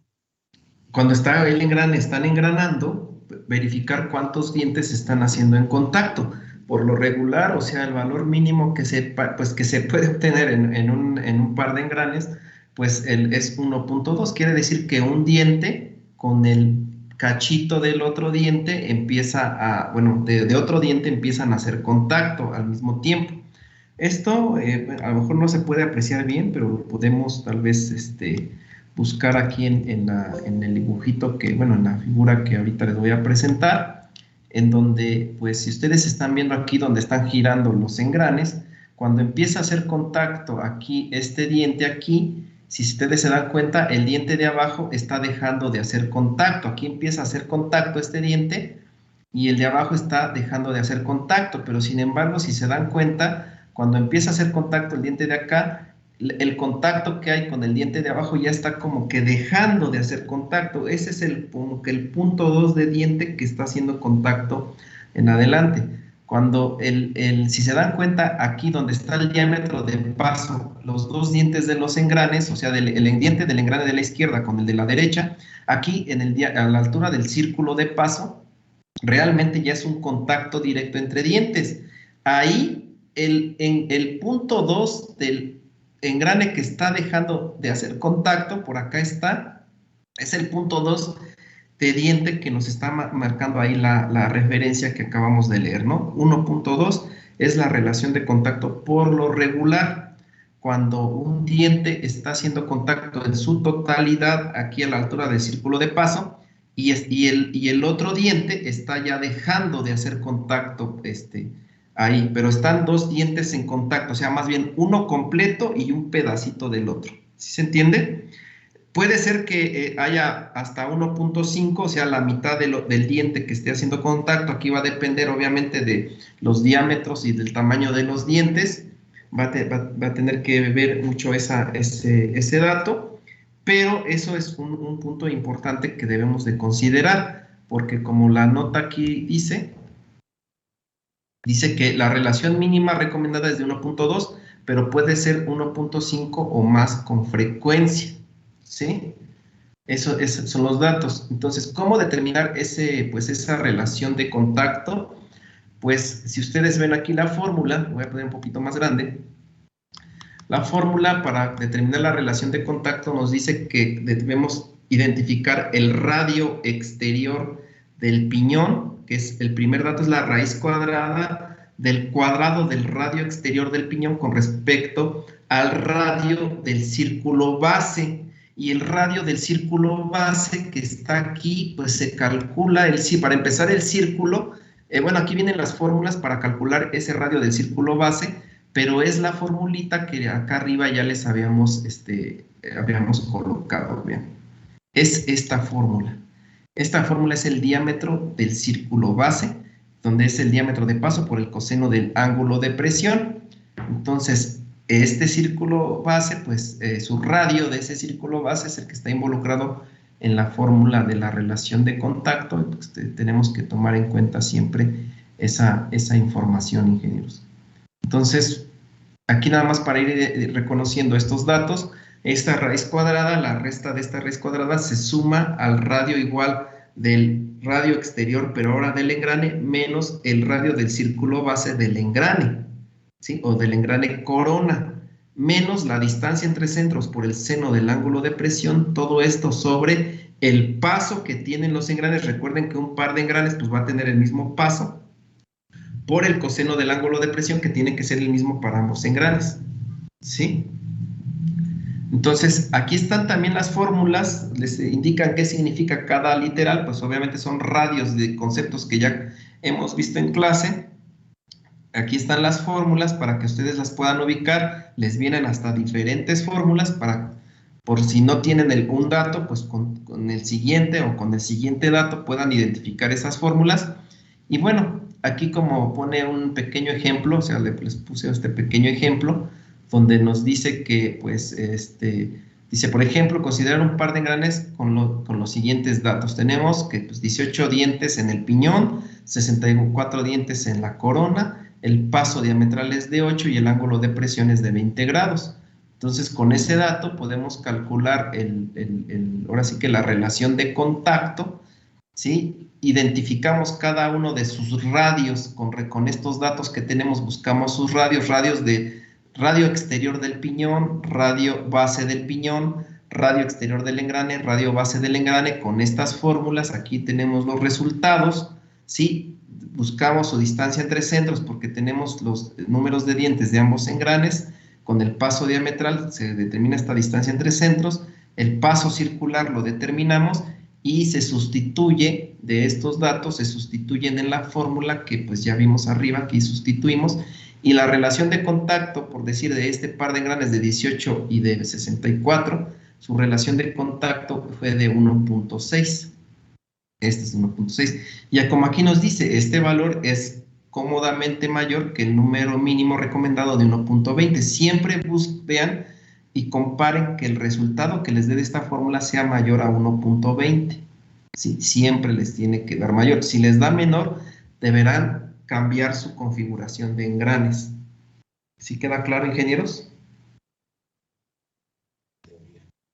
Cuando está el engrane, están engranando, verificar cuántos dientes están haciendo en contacto. Por lo regular, o sea, el valor mínimo que se puede obtener en un par de engranes, pues es 1.2. Quiere decir que un diente con el cachito del otro diente empieza de otro diente empiezan a hacer contacto al mismo tiempo. Esto a lo mejor no se puede apreciar bien, pero podemos tal vez buscar aquí en el dibujito en la figura que ahorita les voy a presentar, en donde, pues, si ustedes están viendo aquí donde están girando los engranes, cuando empieza a hacer contacto aquí, este diente aquí, si ustedes se dan cuenta, el diente de abajo está dejando de hacer contacto. Aquí empieza a hacer contacto este diente y el de abajo está dejando de hacer contacto, pero sin embargo, si se dan cuenta, cuando empieza a hacer contacto el diente de acá, el contacto que hay con el diente de abajo ya está como que dejando de hacer contacto. Ese es como que el punto 2 de diente que está haciendo contacto en adelante. Cuando si se dan cuenta, aquí donde está el diámetro de paso, los dos dientes de los engranes, o sea, el diente del engrane de la izquierda con el de la derecha, aquí a la altura del círculo de paso, realmente ya es un contacto directo entre dientes. Ahí, el punto 2 del engrane que está dejando de hacer contacto, por acá está, es el punto 2 de diente que nos está marcando ahí la referencia que acabamos de leer, ¿no? 1.2 es la relación de contacto por lo regular. Cuando un diente está haciendo contacto en su totalidad aquí a la altura del círculo de paso y el otro diente está ya dejando de hacer contacto ahí, pero están dos dientes en contacto, o sea, más bien uno completo y un pedacito del otro. ¿Sí se entiende? Puede ser que haya hasta 1.5, o sea, la mitad del diente que esté haciendo contacto. Aquí va a depender, obviamente, de los diámetros y del tamaño de los dientes. Va a tener que ver mucho ese dato, pero eso es un punto importante que debemos de considerar, porque como la nota aquí dice que la relación mínima recomendada es de 1.2, pero puede ser 1.5 o más con frecuencia, ¿sí? Esos son los datos. Entonces, ¿cómo determinar esa relación de contacto? Pues, si ustedes ven aquí la fórmula, voy a poner un poquito más grande. La fórmula para determinar la relación de contacto nos dice que debemos identificar el radio exterior del piñón, que es el primer dato, es la raíz cuadrada del cuadrado del radio exterior del piñón con respecto al radio del círculo base. Y el radio del círculo base que está aquí, pues se calcula, para empezar el círculo, aquí vienen las fórmulas para calcular ese radio del círculo base, pero es la formulita que acá arriba ya les habíamos colocado, bien. Es esta fórmula. Esta fórmula es el diámetro del círculo base, donde es el diámetro de paso por el coseno del ángulo de presión. Entonces, este círculo base, pues su radio de ese círculo base es el que está involucrado en la fórmula de la relación de contacto. Entonces, tenemos que tomar en cuenta siempre esa información, ingenieros. Entonces, aquí nada más para ir reconociendo estos datos, esta raíz cuadrada, la resta de esta raíz cuadrada se suma al radio igual del radio exterior, pero ahora del engrane, menos el radio del círculo base del engrane, ¿sí? O del engrane corona, menos la distancia entre centros por el seno del ángulo de presión, todo esto sobre el paso que tienen los engranes. Recuerden que un par de engranes pues va a tener el mismo paso por el coseno del ángulo de presión, que tiene que ser el mismo para ambos engranes, ¿sí? Entonces, aquí están también las fórmulas, les indican qué significa cada literal, pues obviamente son radios de conceptos que ya hemos visto en clase. Aquí están las fórmulas para que ustedes las puedan ubicar, les vienen hasta diferentes fórmulas por si no tienen un dato, pues con el siguiente o con el siguiente dato puedan identificar esas fórmulas. Y bueno, aquí como pone un pequeño ejemplo, o sea, les puse este pequeño ejemplo, donde nos dice que, pues, dice, por ejemplo, considerar un par de engranes con los siguientes datos. Tenemos que, pues, 18 dientes en el piñón, 64 dientes en la corona, el paso diametral es de 8 y el ángulo de presión es de 20 grados. Entonces, con ese dato podemos calcular ahora sí que la relación de contacto, ¿sí? Identificamos cada uno de sus radios con estos datos que tenemos, buscamos sus radios de radio exterior del piñón, radio base del piñón, radio exterior del engrane, radio base del engrane. Con estas fórmulas aquí tenemos los resultados, ¿sí? Buscamos su distancia entre centros porque tenemos los números de dientes de ambos engranes. Con el paso diametral se determina esta distancia entre centros, el paso circular lo determinamos y se sustituye de estos datos, se sustituyen en la fórmula que pues ya vimos arriba, aquí sustituimos, y la relación de contacto, por decir, de este par de engranes de 18 y de 64, su relación de contacto fue de 1.6. Este es 1.6. Ya como aquí nos dice, este valor es cómodamente mayor que el número mínimo recomendado de 1.20. Siempre vean y comparen que el resultado que les dé de esta fórmula sea mayor a 1.20. ¿Sí? Siempre les tiene que dar mayor. Si les da menor, deberán cambiar su configuración de engranes. ¿Sí queda claro, ingenieros?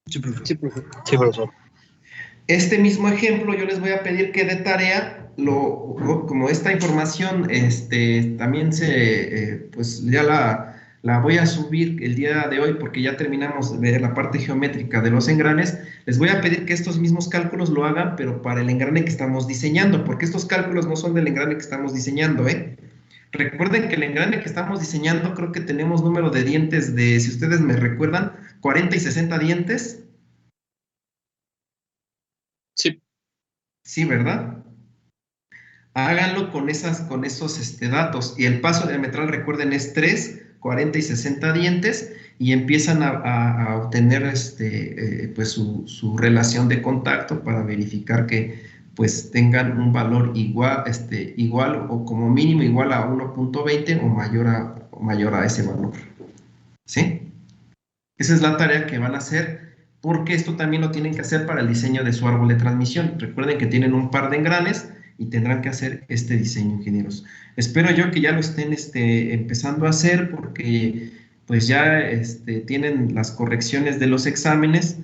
Sí, profesor. Sí, profesor. Este mismo ejemplo yo les voy a pedir que de tarea, como esta información también pues ya la voy a subir el día de hoy porque ya terminamos de ver la parte geométrica de los engranes, les voy a pedir que estos mismos cálculos lo hagan, pero para el engrane que estamos diseñando, porque estos cálculos no son del engrane que estamos diseñando, ¿eh? Recuerden que el engrane que estamos diseñando, creo que tenemos número de dientes de, si ustedes me recuerdan, 40 y 60 dientes. Sí. Sí, ¿verdad? Háganlo con esos datos. Y el paso diametral, recuerden, es 3, 40 y 60 dientes, y empiezan a obtener pues su relación de contacto para verificar que pues tengan un valor igual o como mínimo igual a 1.20 o mayor a ese valor. ¿Sí? Esa es la tarea que van a hacer, porque esto también lo tienen que hacer para el diseño de su árbol de transmisión. Recuerden que tienen un par de engranes y tendrán que hacer este diseño, ingenieros. Espero yo que ya lo estén empezando a hacer, porque pues ya tienen las correcciones de los exámenes.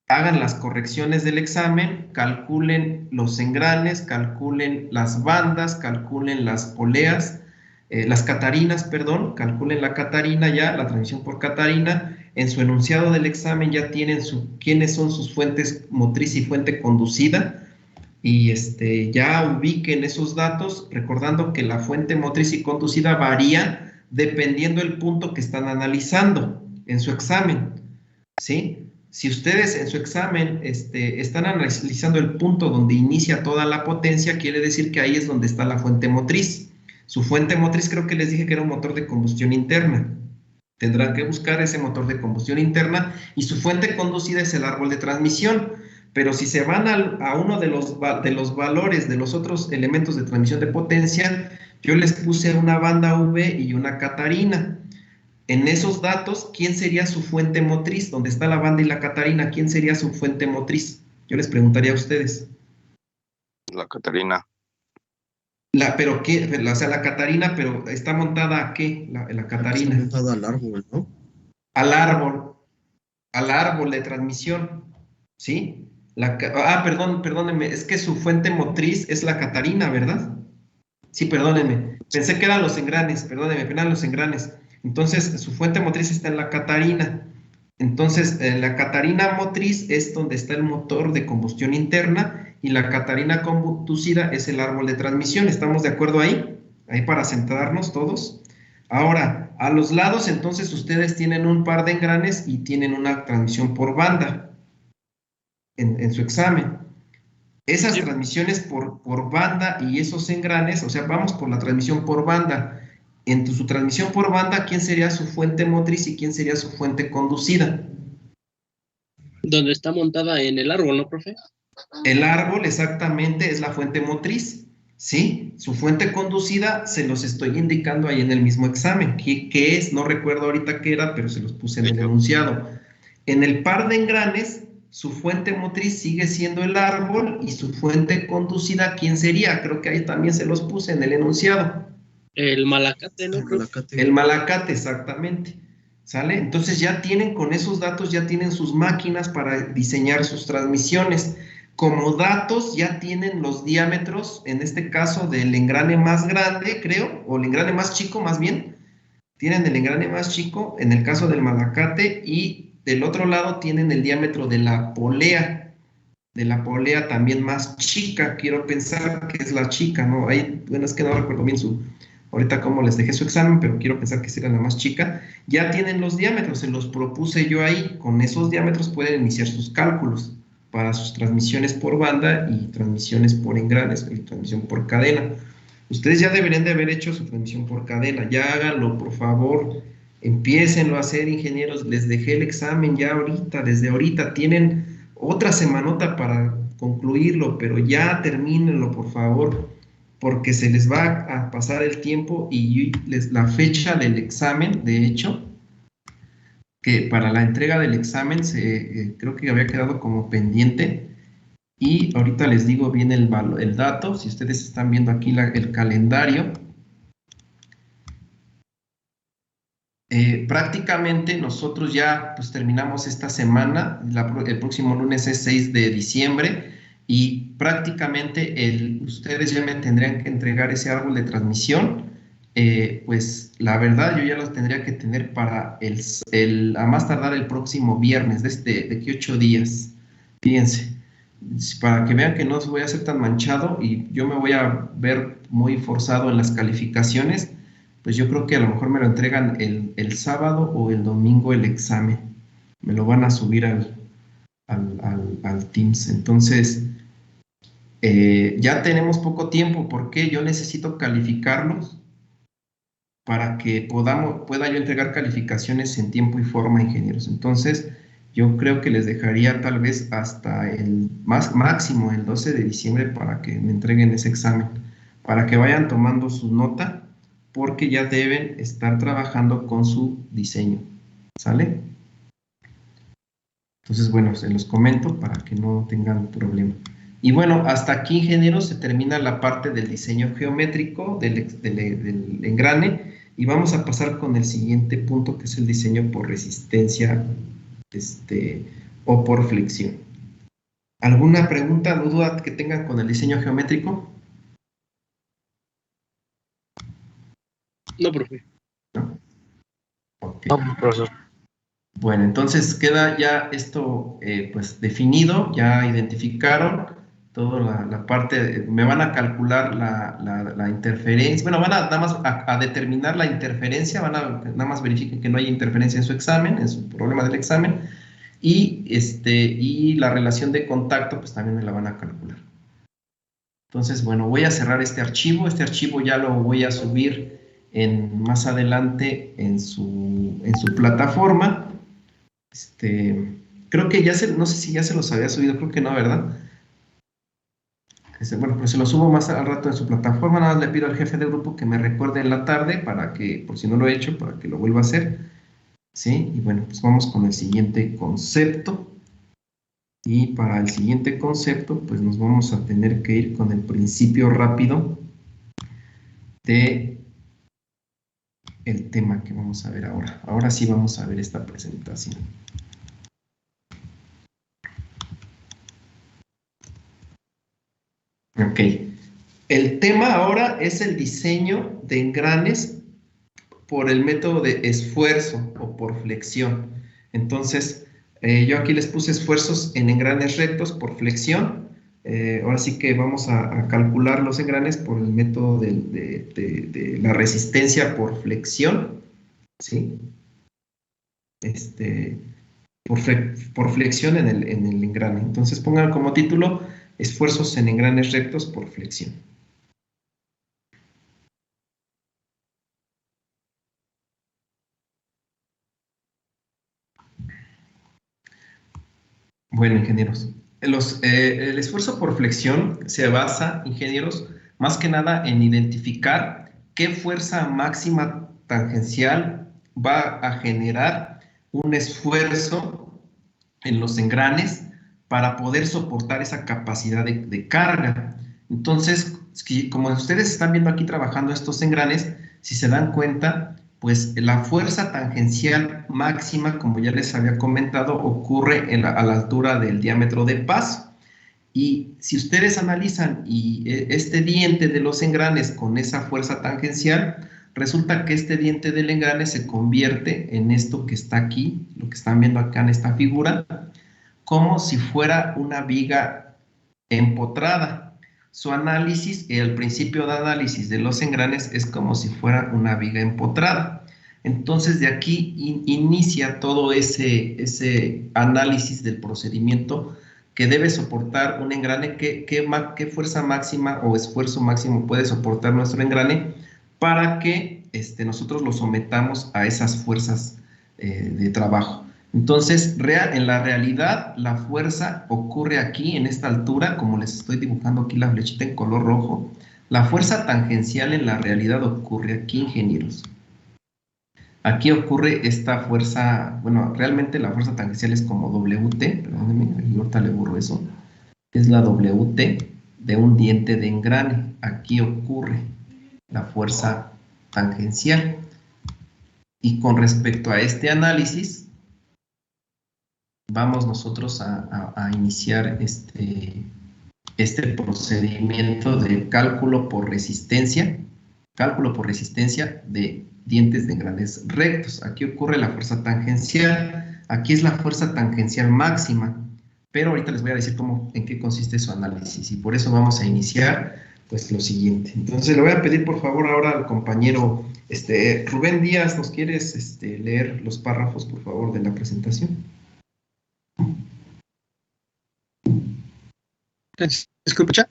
Hagan las correcciones del examen, calculen los engranes, calculen las bandas, calculen las poleas, las catarinas, perdón, calculen la catarina ya, la transmisión por catarina. En su enunciado del examen ya tienen quiénes son sus fuentes motriz y fuente conducida, y ya ubiquen esos datos, recordando que la fuente motriz y conducida varía dependiendo del punto que están analizando en su examen, ¿sí? Si ustedes en su examen están analizando el punto donde inicia toda la potencia, quiere decir que ahí es donde está la fuente motriz. Su fuente motriz, creo que les dije que era un motor de combustión interna. Tendrán que buscar ese motor de combustión interna, y su fuente conducida es el árbol de transmisión. Pero si se van a uno de los valores de los otros elementos de transmisión de potencia, yo les puse una banda V y una catarina. En esos datos, ¿quién sería su fuente motriz? ¿Dónde está la banda y la catarina? ¿Quién sería su fuente motriz? Yo les preguntaría a ustedes. La catarina. ¿Pero qué? O sea, la catarina, pero ¿está montada a qué? La catarina. Está montada al árbol, ¿no? Al árbol de transmisión, ¿sí? Perdónenme, es que su fuente motriz es la catarina, ¿verdad? Sí, perdónenme. Pensé que eran los engranes, perdónenme, eran los engranes. Entonces, su fuente motriz está en la catarina. Entonces, la catarina motriz es donde está el motor de combustión interna, y la catarina conducida es el árbol de transmisión. ¿Estamos de acuerdo ahí? Ahí para centrarnos todos. Ahora, A los lados, entonces, ustedes tienen un par de engranes y tienen una transmisión por banda en su examen. Esas Sí. transmisiones por banda y esos engranes, o sea, vamos por la transmisión por banda. En su transmisión por banda, ¿quién sería su fuente motriz y quién sería su fuente conducida? Donde está montada en el árbol, ¿no, profe? El árbol exactamente es la fuente motriz, ¿sí? Su fuente conducida se los estoy indicando ahí en el mismo examen. ¿Qué es? No recuerdo ahorita qué era, pero se los puse en el enunciado. En el par de engranes, su fuente motriz sigue siendo el árbol y su fuente conducida, ¿quién sería? Creo que ahí también se los puse en el enunciado. El malacate, ¿no, profe? El malacate, exactamente. ¿Sale? Entonces ya tienen, con esos datos, ya tienen sus máquinas para diseñar sus transmisiones. Como datos ya tienen los diámetros, en este caso del engrane más grande, creo, o el engrane más chico más bien. Tienen el engrane más chico, en el caso del malacate, y del otro lado tienen el diámetro de la polea también más chica, quiero pensar que es la chica, ¿no? Ahí, bueno, es que no recuerdo bien ahorita cómo les dejé su examen, pero quiero pensar que será la más chica. Ya tienen los diámetros, se los propuse yo ahí, con esos diámetros pueden iniciar sus cálculos para sus transmisiones por banda y transmisiones por engranes y transmisión por cadena. Ustedes ya deberían de haber hecho su transmisión por cadena, ya háganlo, por favor, empiecenlo a hacer, ingenieros. Les dejé el examen ya ahorita, desde ahorita, tienen otra semanota para concluirlo, pero ya termínenlo, por favor, porque se les va a pasar el tiempo y la fecha del examen, de hecho, que para la entrega del examen creo que había quedado como pendiente. Y ahorita les digo bien el dato, si ustedes están viendo aquí el calendario. Prácticamente nosotros ya pues terminamos esta semana, el próximo lunes es 6 de diciembre y prácticamente ustedes ya me tendrían que entregar ese árbol de transmisión. Pues la verdad yo ya los tendría que tener para a más tardar el próximo viernes, de aquí 8 días, fíjense. Para que vean que no voy a ser tan manchado y yo me voy a ver muy forzado en las calificaciones, pues yo creo que a lo mejor me lo entregan el sábado o el domingo el examen. Me lo van a subir al Teams. Entonces, ya tenemos poco tiempo porque yo necesito calificarlos para que pueda yo entregar calificaciones en tiempo y forma, ingenieros. Entonces, yo creo que les dejaría tal vez hasta el máximo el 12 de diciembre para que me entreguen ese examen, para que vayan tomando su nota, porque ya deben estar trabajando con su diseño, ¿sale? Entonces, bueno, se los comento para que no tengan problema. Y bueno, hasta aquí, ingenieros, se termina la parte del diseño geométrico del engrane, y vamos a pasar con el siguiente punto, que es el diseño por resistencia o por flexión. ¿Alguna pregunta o duda que tengan con el diseño geométrico? No, profe. ¿No? Okay. No, profesor. Bueno, entonces queda ya esto pues definido, ya identificaron toda la parte, me van a calcular la interferencia, bueno, van a nada más a determinar la interferencia, nada más verifiquen que no haya interferencia en su examen, en su problema del examen, y la relación de contacto pues también me la van a calcular. Entonces, bueno, voy a cerrar este archivo ya lo voy a subir más adelante en su plataforma. Creo que no sé si ya se los había subido, creo que no, ¿verdad? Bueno, pues se lo subo más al rato en su plataforma. Nada más le pido al jefe de grupo que me recuerde en la tarde para que, por si no lo he hecho, para que lo vuelva a hacer. ¿Sí? Y bueno, pues vamos con el siguiente concepto. Y para el siguiente concepto, pues nos vamos a tener que ir con el principio rápido de el tema que vamos a ver ahora. Ahora sí vamos a ver esta presentación. Ok. El tema ahora es el diseño de engranes por el método de esfuerzo o por flexión. Entonces, yo aquí les puse esfuerzos en engranes rectos por flexión. Ahora sí que vamos a calcular los engranes por el método de la resistencia por flexión. ¿sí? Por flexión en el engrane. Entonces pongan como título esfuerzos en engranes rectos por flexión. Bueno, ingenieros, el esfuerzo por flexión se basa, ingenieros, más que nada en identificar qué fuerza máxima tangencial va a generar un esfuerzo en los engranes para poder soportar esa capacidad de carga. Entonces, como ustedes están viendo aquí trabajando estos engranes, si se dan cuenta, pues la fuerza tangencial máxima, como ya les había comentado, ocurre a la altura del diámetro de paso. Y si ustedes analizan este diente de los engranes con esa fuerza tangencial, resulta que este diente del engrane se convierte en esto que está aquí, lo que están viendo acá en esta figura, como si fuera una viga empotrada. Su análisis, el principio de análisis de los engranes es como si fuera una viga empotrada. Entonces, de aquí inicia todo ese análisis del procedimiento que debe soportar un engrane, qué fuerza máxima o esfuerzo máximo puede soportar nuestro engrane para que nosotros lo sometamos a esas fuerzas de trabajo. Entonces, en la realidad, la fuerza ocurre aquí, en esta altura, como les estoy dibujando aquí la flechita en color rojo. La fuerza tangencial en la realidad ocurre aquí, ingenieros. Aquí ocurre esta fuerza, bueno, realmente la fuerza tangencial es como WT, perdónenme, ahorita le borro eso. Es la WT de un diente de engrane. Aquí ocurre la fuerza tangencial. Y con respecto a este análisis, vamos nosotros a iniciar este procedimiento de cálculo por resistencia de dientes de engranes rectos. Aquí ocurre la fuerza tangencial, aquí es la fuerza tangencial máxima, pero ahorita les voy a decir en qué consiste su análisis, y por eso vamos a iniciar pues lo siguiente. Entonces le voy a pedir por favor ahora al compañero Rubén Díaz, ¿nos quieres leer los párrafos por favor de la presentación? ¿Escucha?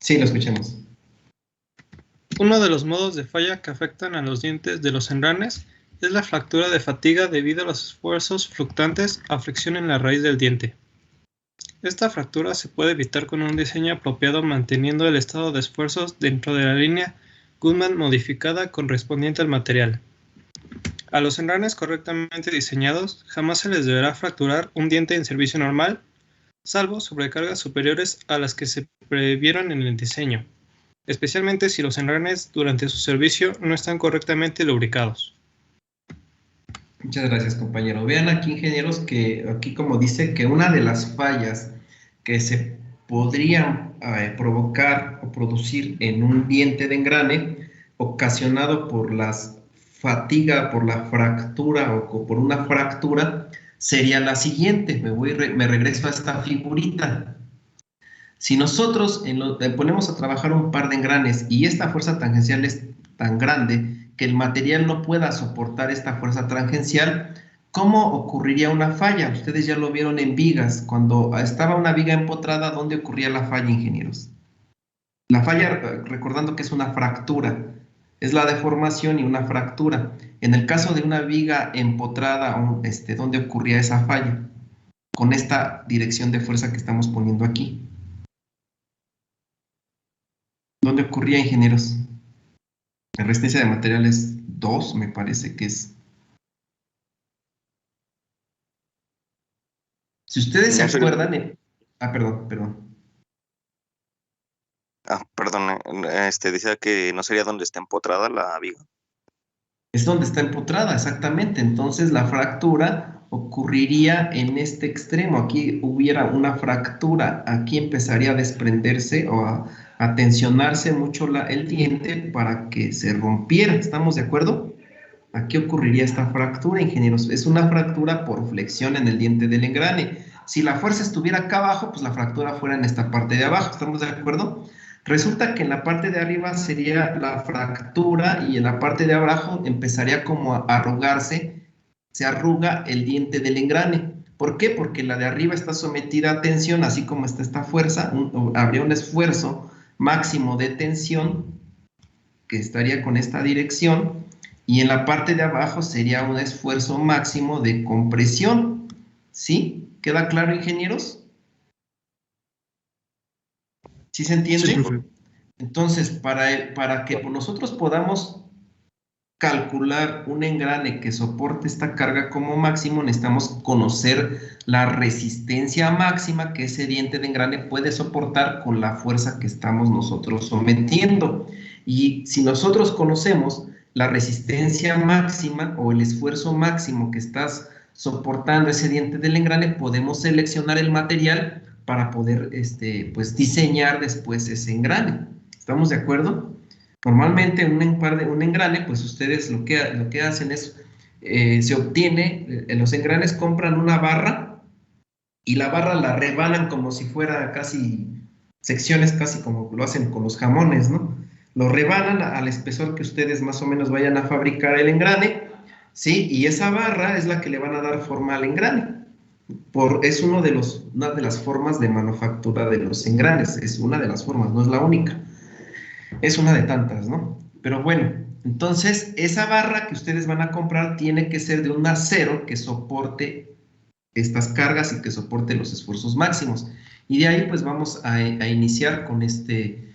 Sí, lo escuchamos. Uno de los modos de falla que afectan a los dientes de los engranes es la fractura de fatiga debido a los esfuerzos fluctuantes a fricción en la raíz del diente. Esta fractura se puede evitar con un diseño apropiado manteniendo el estado de esfuerzos dentro de la línea Goodman modificada correspondiente al material. A los engranes correctamente diseñados jamás se les deberá fracturar un diente en servicio normal, salvo sobrecargas superiores a las que se previeron en el diseño, especialmente si los engranes durante su servicio no están correctamente lubricados. Muchas gracias, compañero. Vean aquí, ingenieros, que aquí como dice que una de las fallas que se podrían provocar o producir en un diente de engrane ocasionado por la fatiga, por la fractura o por una fractura, sería la siguiente. Me regreso a esta figurita. Si nosotros ponemos a trabajar un par de engranes y esta fuerza tangencial es tan grande que el material no pueda soportar esta fuerza tangencial, ¿cómo ocurriría una falla? Ustedes ya lo vieron en vigas. Cuando estaba una viga empotrada, ¿dónde ocurría la falla, ingenieros? La falla, recordando que es una fractura, es la deformación y una fractura. En el caso de una viga empotrada, ¿dónde ocurría esa falla? Con esta dirección de fuerza que estamos poniendo aquí. ¿Dónde ocurría, ingenieros? La resistencia de materiales 2, me parece que es. Si ustedes se acuerdan... perdón. Perdón, decía que no sería donde está empotrada la viga. Es donde está empotrada, exactamente. Entonces la fractura ocurriría en este extremo. Aquí hubiera una fractura. Aquí empezaría a desprenderse o a tensionarse mucho el diente para que se rompiera. ¿Estamos de acuerdo? Aquí ocurriría esta fractura, ingenieros. Es una fractura por flexión en el diente del engrane. Si la fuerza estuviera acá abajo, pues la fractura fuera en esta parte de abajo. ¿Estamos de acuerdo? Resulta que en la parte de arriba sería la fractura y en la parte de abajo empezaría como a arrugarse, se arruga el diente del engrane. ¿Por qué? Porque la de arriba está sometida a tensión, así como está esta fuerza, habría un esfuerzo máximo de tensión que estaría con esta dirección, y en la parte de abajo sería un esfuerzo máximo de compresión. ¿Sí? ¿Queda claro, ingenieros? ¿Sí se entiende? Sí, profe. Entonces, para que nosotros podamos calcular un engrane que soporte esta carga como máximo, necesitamos conocer la resistencia máxima que ese diente de engrane puede soportar con la fuerza que estamos nosotros sometiendo. Y si nosotros conocemos la resistencia máxima o el esfuerzo máximo que estás soportando ese diente del engrane, podemos seleccionar el material para poder pues, diseñar después ese engrane. ¿Estamos de acuerdo? Normalmente un engrane, pues ustedes lo que hacen es, se obtiene, en los engranes compran una barra y la barra la rebanan como si fuera casi secciones, casi como lo hacen con los jamones, ¿no? Lo rebanan al espesor que ustedes más o menos vayan a fabricar el engrane, ¿sí? Y esa barra es la que le van a dar forma al engrane. Es una de las formas de manufactura de los engranes, es una de las formas, no es la única. Es una de tantas, ¿no? Pero bueno, entonces esa barra que ustedes van a comprar tiene que ser de un acero que soporte estas cargas y que soporte los esfuerzos máximos. Y de ahí pues vamos a iniciar con este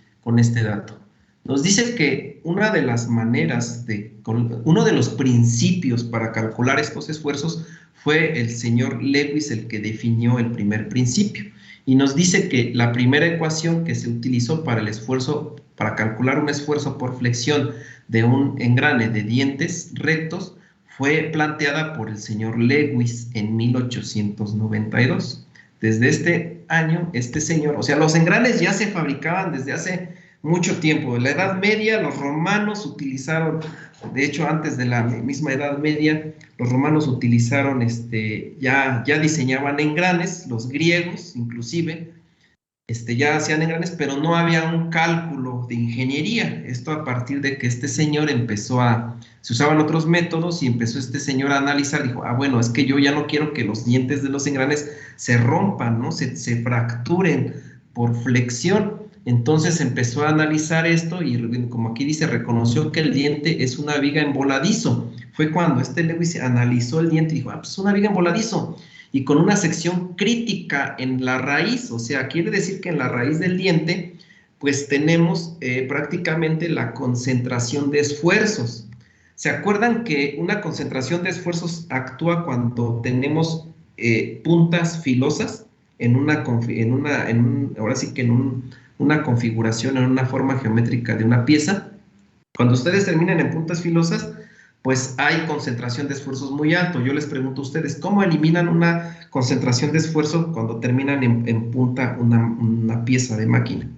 dato. Nos dice que una de las maneras, uno de los principios para calcular estos esfuerzos fue el señor Lewis el que definió el primer principio. Y nos dice que la primera ecuación que se utilizó para calcular un esfuerzo por flexión de un engrane de dientes rectos fue planteada por el señor Lewis en 1892. Desde este año, este señor, o sea, los engranes ya se fabricaban desde hace mucho tiempo. En la Edad Media, los romanos utilizaron, de hecho, antes de la misma Edad Media, los romanos utilizaron, ya diseñaban engranes, los griegos inclusive, ya hacían engranes, pero no había un cálculo de ingeniería. Esto a partir de que este señor se usaban otros métodos y empezó este señor a analizar, dijo, bueno, es que yo ya no quiero que los dientes de los engranes se rompan, ¿no? Se fracturen por flexión. Entonces empezó a analizar esto y, como aquí dice, reconoció que el diente es una viga en voladizo. Fue cuando Lewis analizó el diente y dijo, pues es una viga en voladizo, y con una sección crítica en la raíz, o sea, quiere decir que en la raíz del diente, pues tenemos prácticamente la concentración de esfuerzos. ¿Se acuerdan que una concentración de esfuerzos actúa cuando tenemos puntas filosas en una configuración, en una forma geométrica de una pieza? Cuando ustedes terminan en puntas filosas, pues hay concentración de esfuerzos muy alto. Yo les pregunto a ustedes, ¿cómo eliminan una concentración de esfuerzo cuando terminan en punta una pieza de máquina?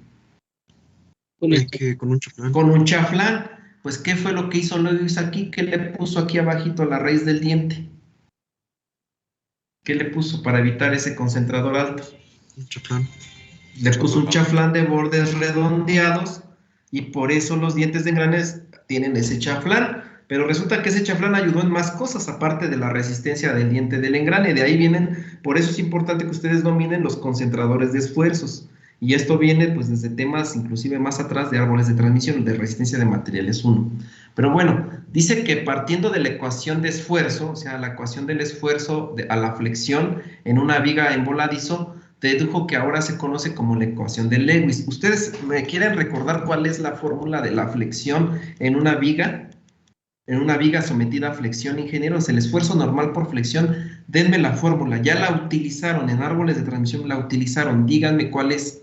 Con un chaflán. Con un chaflán. Pues, ¿qué fue lo que hizo Lewis aquí? ¿Qué le puso aquí abajito a la raíz del diente? ¿Qué le puso para evitar ese concentrador alto? Un chaflán. Le puso un chaflán de bordes redondeados y por eso los dientes de engranes tienen ese chaflán. Pero resulta que ese chaflán ayudó en más cosas, aparte de la resistencia del diente del engrane. De ahí vienen, por eso es importante que ustedes dominen los concentradores de esfuerzos. Y esto viene pues desde temas inclusive más atrás de árboles de transmisión, de resistencia de materiales 1. Pero bueno, dice que partiendo de la ecuación de esfuerzo, o sea, la ecuación del esfuerzo a la flexión en una viga en voladizo, dedujo que ahora se conoce como la ecuación de Lewis. ¿Ustedes me quieren recordar cuál es la fórmula de la flexión en una viga? En una viga sometida a flexión, ingenieros, el esfuerzo normal por flexión, denme la fórmula, ya la utilizaron en árboles de transmisión, la utilizaron, díganme cuál es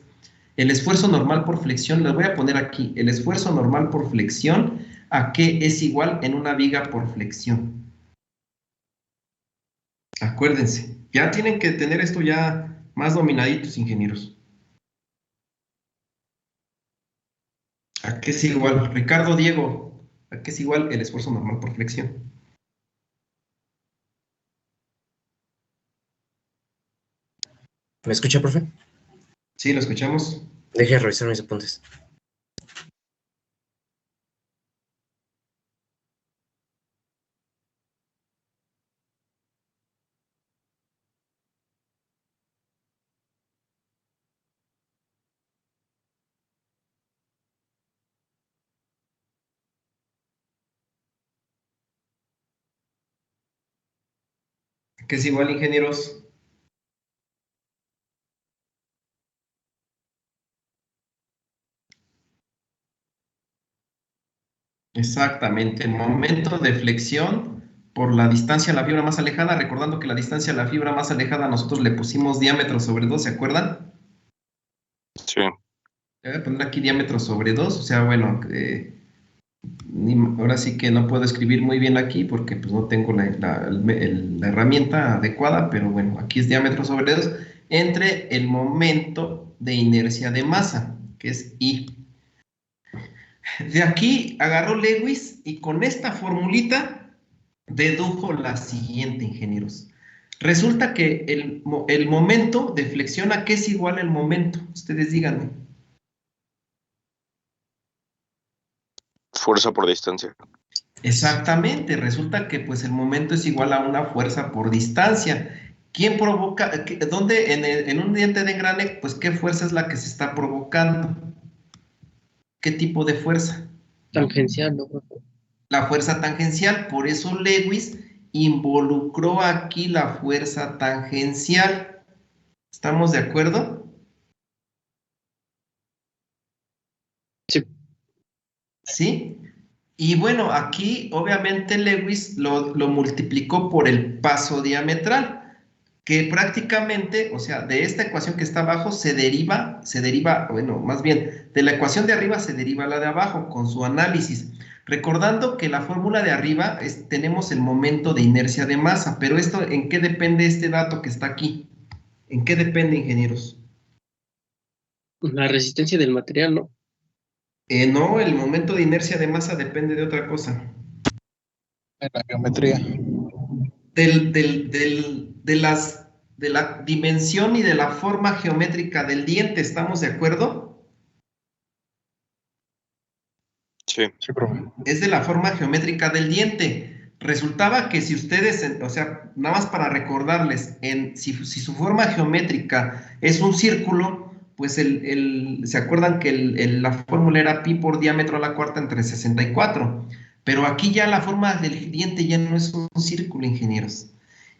el esfuerzo normal por flexión. Les voy a poner aquí, el esfuerzo normal por flexión, ¿a qué es igual en una viga por flexión? Acuérdense, ya tienen que tener esto ya más dominaditos, ingenieros. ¿A qué es igual? Ricardo, Diego, ¿a qué es igual el esfuerzo normal por flexión? ¿Me escucha, profe? Sí, lo escuchamos. Deje de revisar mis apuntes. ¿Qué es igual, ingenieros? Exactamente, el momento de flexión por la distancia a la fibra más alejada, recordando que la distancia a la fibra más alejada nosotros le pusimos diámetro sobre 2, ¿se acuerdan? Sí. Voy a poner aquí diámetro sobre 2, o sea, bueno, ahora sí que no puedo escribir muy bien aquí porque pues no tengo la herramienta adecuada, pero bueno, aquí es diámetro sobre 2 entre el momento de inercia de masa, que es I. De aquí agarró Lewis y con esta formulita dedujo la siguiente, ingenieros. Resulta que el momento de flexión, ¿a qué es igual el momento? Ustedes díganme. Fuerza por distancia. Exactamente, resulta que pues el momento es igual a una fuerza por distancia. ¿Quién provoca, dónde en un diente de engrane, pues qué fuerza es la que se está provocando? ¿Qué tipo de fuerza? Tangencial, ¿no? La fuerza tangencial, por eso Lewis involucró aquí la fuerza tangencial. ¿Estamos de acuerdo? Sí. ¿Sí? Y bueno, aquí obviamente Lewis lo multiplicó por el paso diametral, que prácticamente, o sea, de esta ecuación que está abajo se deriva, bueno, más bien, de la ecuación de arriba se deriva la de abajo con su análisis. Recordando que la fórmula de arriba tenemos el momento de inercia de masa, pero esto, ¿en qué depende este dato que está aquí? ¿En qué depende, ingenieros? La resistencia del material, ¿no? No, el momento de inercia de masa depende de otra cosa. En la geometría. De la dimensión y de la forma geométrica del diente, ¿estamos de acuerdo? Sí. Sí, profe. Es de la forma geométrica del diente. Resultaba que si ustedes, o sea, nada más para recordarles, si su forma geométrica es un círculo, pues se acuerdan que la fórmula era pi por diámetro a la cuarta entre 64. Pero aquí ya la forma del diente ya no es un círculo, ingenieros.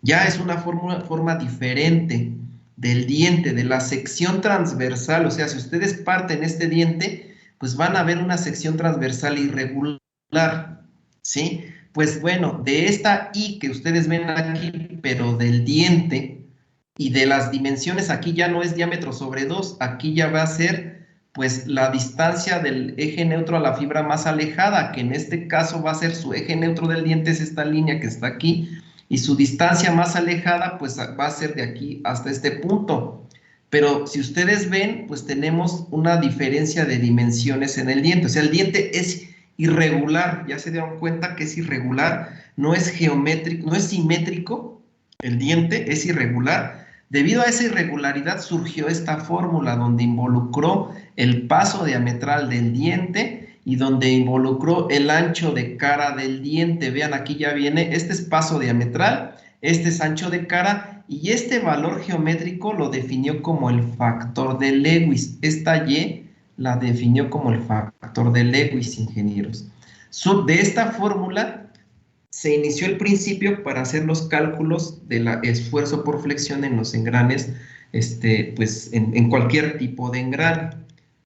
Ya es una forma diferente del diente, de la sección transversal. O sea, si ustedes parten este diente, pues van a ver una sección transversal irregular, ¿sí? Pues bueno, de esta I que ustedes ven aquí, pero del diente y de las dimensiones, aquí ya no es diámetro sobre 2, aquí ya va a ser pues la distancia del eje neutro a la fibra más alejada, que en este caso va a ser su eje neutro del diente, es esta línea que está aquí, y su distancia más alejada pues va a ser de aquí hasta este punto. Pero si ustedes ven, pues tenemos una diferencia de dimensiones en el diente. O sea, el diente es irregular, ya se dieron cuenta que es irregular, no es geométrico, no es simétrico, el diente es irregular. Debido a esa irregularidad surgió esta fórmula donde involucró el paso diametral del diente y donde involucró el ancho de cara del diente. Vean, aquí ya viene, este es paso diametral, este es ancho de cara y este valor geométrico lo definió como el factor de Lewis. Esta Y la definió como el factor de Lewis, ingenieros. De esta fórmula se inició el principio para hacer los cálculos del esfuerzo por flexión en los engranes, pues en cualquier tipo de engrane,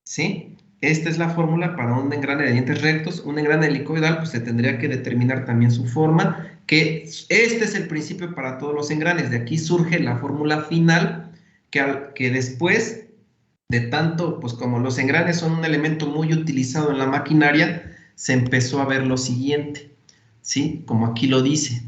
¿sí? Esta es la fórmula para un engrane de dientes rectos. Un engrane helicoidal, pues se tendría que determinar también su forma, que este es el principio para todos los engranes. De aquí surge la fórmula final, que después de tanto, pues como los engranes son un elemento muy utilizado en la maquinaria, se empezó a ver lo siguiente, ¿sí? Como aquí lo dice.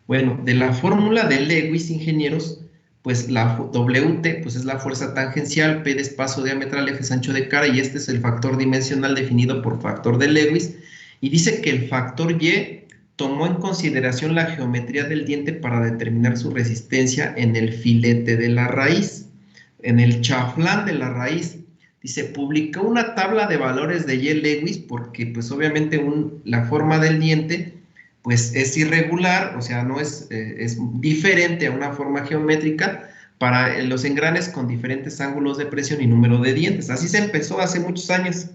Bueno, de la fórmula de Lewis, ingenieros, pues la WT pues es la fuerza tangencial, P de espacio diametral, F es ancho de cara, y este es el factor dimensional definido por factor de Lewis, y dice que el factor Y tomó en consideración la geometría del diente para determinar su resistencia en el filete de la raíz, en el chaflán de la raíz. Dice, publicó una tabla de valores de Y. Lewis porque pues obviamente la forma del diente pues es irregular, o sea, no es diferente a una forma geométrica para los engranes con diferentes ángulos de presión y número de dientes. Así se empezó hace muchos años.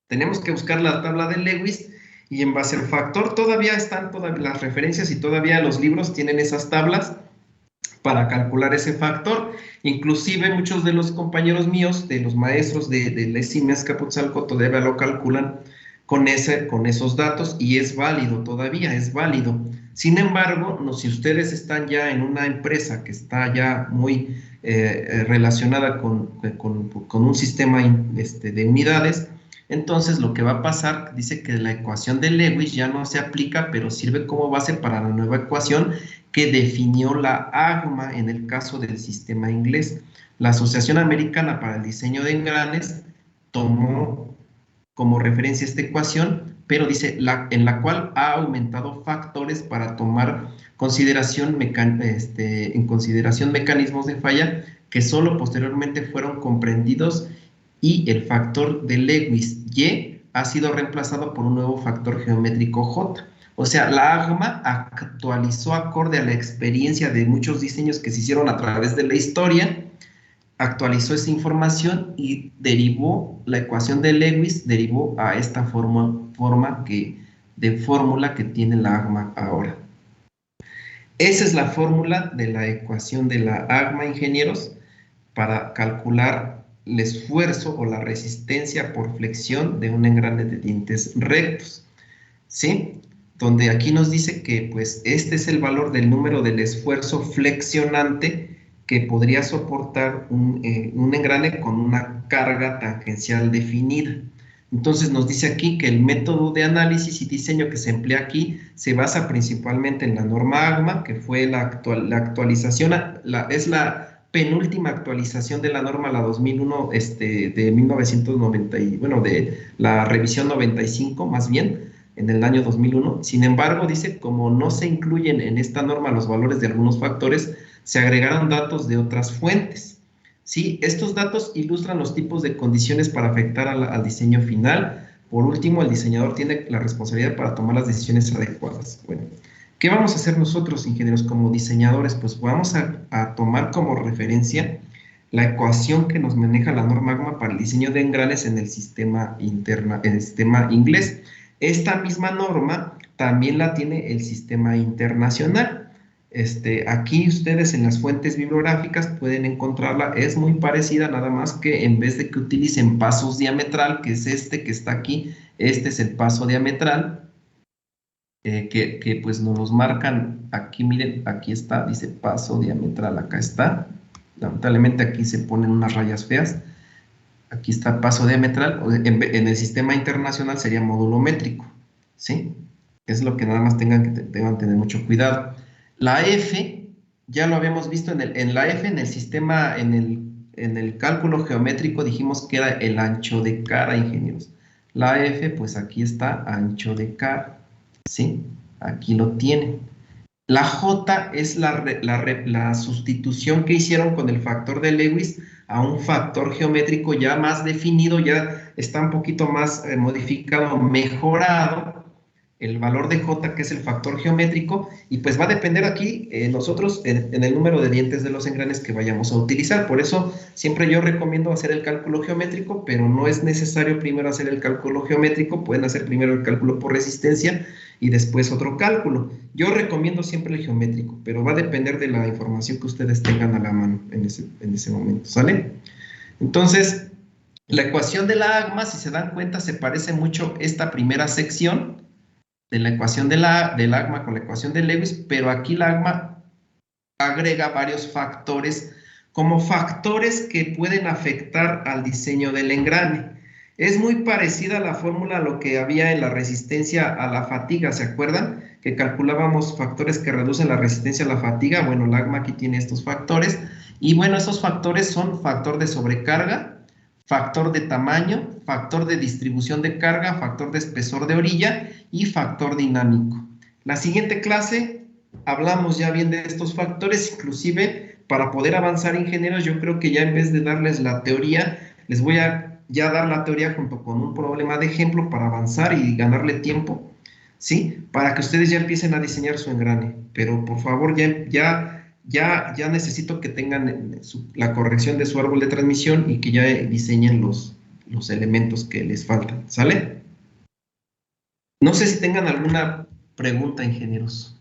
Tenemos que buscar la tabla de Lewis y en base al factor todavía están todas las referencias y todavía los libros tienen esas tablas para calcular ese factor. Inclusive muchos de los compañeros míos, de los maestros de Lessing Azcapotzalco, todavía lo calculan con esos datos y es válido todavía, es válido. Sin embargo, si ustedes están ya en una empresa que está ya muy relacionada con un sistema de unidades, entonces lo que va a pasar, dice que la ecuación de Lewis ya no se aplica, pero sirve como base para la nueva ecuación que definió la AGMA en el caso del sistema inglés. La Asociación Americana para el Diseño de Engranes tomó como referencia esta ecuación, pero dice en la cual ha aumentado factores para tomar en consideración mecanismos de falla que solo posteriormente fueron comprendidos, y el factor de Lewis Y ha sido reemplazado por un nuevo factor geométrico J. O sea, la AGMA actualizó acorde a la experiencia de muchos diseños que se hicieron a través de la historia, actualizó esa información y derivó la ecuación de Lewis, derivó a esta fórmula que tiene la AGMA ahora. Esa es la fórmula de la ecuación de la AGMA, ingenieros, para calcular el esfuerzo o la resistencia por flexión de un engrane de dientes rectos, ¿sí? Donde aquí nos dice que pues este es el valor del número del esfuerzo flexionante que podría soportar un engrane con una carga tangencial definida. Entonces nos dice aquí que el método de análisis y diseño que se emplea aquí se basa principalmente en la norma AGMA, que fue la actualización, es la penúltima actualización de la norma, la 2001, de 1990, bueno, de la revisión 95 más bien, en el año 2001. Sin embargo, dice, como no se incluyen en esta norma los valores de algunos factores, se agregaron datos de otras fuentes. Sí, estos datos ilustran los tipos de condiciones para afectar al diseño final. Por último, el diseñador tiene la responsabilidad para tomar las decisiones adecuadas. Bueno, ¿qué vamos a hacer nosotros, ingenieros, como diseñadores? Pues vamos a tomar como referencia la ecuación que nos maneja la norma AGMA para el diseño de engranes en el sistema inglés. Esta misma norma también la tiene el sistema internacional. Aquí ustedes en las fuentes bibliográficas pueden encontrarla, es muy parecida, nada más que en vez de que utilicen pasos diametral, que es que está aquí, este es el paso diametral, que pues nos los marcan aquí, miren, aquí está, dice paso diametral, acá está, lamentablemente aquí se ponen unas rayas feas, aquí está paso diametral, en el sistema internacional sería módulo métrico, ¿sí? Es lo que nada más tengan que tener mucho cuidado. La F, ya lo habíamos visto en la F, en el sistema, en el cálculo geométrico dijimos que era el ancho de cara, ingenieros. La F, pues aquí está, ancho de cara, ¿sí? Aquí lo tienen. La J es la sustitución que hicieron con el factor de Lewis a un factor geométrico ya más definido, ya está un poquito más modificado, mejorado, el valor de J, que es el factor geométrico, y pues va a depender aquí nosotros en el número de dientes de los engranes que vayamos a utilizar. Por eso siempre yo recomiendo hacer el cálculo geométrico, pero no es necesario primero hacer el cálculo geométrico, pueden hacer primero el cálculo por resistencia y después otro cálculo. Yo recomiendo siempre el geométrico, pero va a depender de la información que ustedes tengan a la mano en ese momento, ¿sale? Entonces, la ecuación de la AGMA, si se dan cuenta, se parece mucho esta primera sección de la ecuación del AGMA con la ecuación de Lewis, pero aquí la AGMA agrega varios factores como factores que pueden afectar al diseño del engrane. Es muy parecida a la fórmula a lo que había en la resistencia a la fatiga, ¿se acuerdan? Que calculábamos factores que reducen la resistencia a la fatiga. Bueno, la AGMA aquí tiene estos factores, y bueno, esos factores son factor de sobrecarga, factor de tamaño, factor de distribución de carga, factor de espesor de orilla y factor dinámico. La siguiente clase hablamos ya bien de estos factores, inclusive para poder avanzar, ingenieros, yo creo que ya en vez de darles la teoría, les voy a ya dar la teoría junto con un problema de ejemplo para avanzar y ganarle tiempo, ¿sí? Para que ustedes ya empiecen a diseñar su engrane, pero por favor ya necesito que tengan la corrección de su árbol de transmisión y que ya diseñen los elementos que les faltan, ¿sale? No sé si tengan alguna pregunta, ingenieros.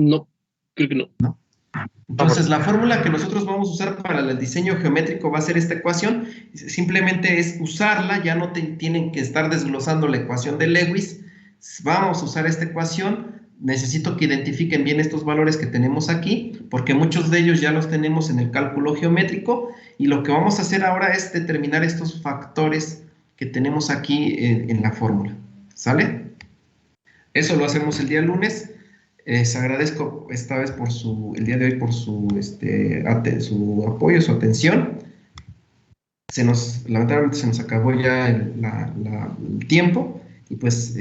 No, creo que no. Entonces, la fórmula que nosotros vamos a usar para el diseño geométrico va a ser esta ecuación. Simplemente es usarla, ya no tienen que estar desglosando la ecuación de Lewis. Vamos a usar esta ecuación. Necesito que identifiquen bien estos valores que tenemos aquí, porque muchos de ellos ya los tenemos en el cálculo geométrico, y lo que vamos a hacer ahora es determinar estos factores que tenemos aquí en la fórmula. ¿Sale? Eso lo hacemos el día lunes. Les agradezco esta vez el día de hoy por su apoyo, su atención. Lamentablemente se nos acabó ya el tiempo, y pues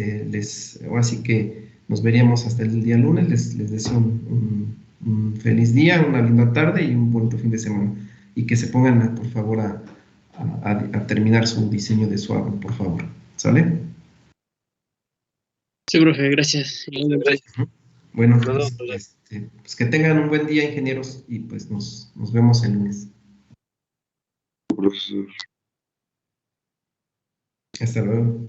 ahora sí que nos veríamos hasta el día lunes. Les deseo un feliz día, una linda tarde y un bonito fin de semana. Y que se pongan, por favor, a terminar su diseño de su árbol, por favor. ¿Sale? Sí, profe, gracias. Bueno, pues que tengan un buen día, ingenieros, y pues nos vemos el lunes. Profesor. Hasta luego.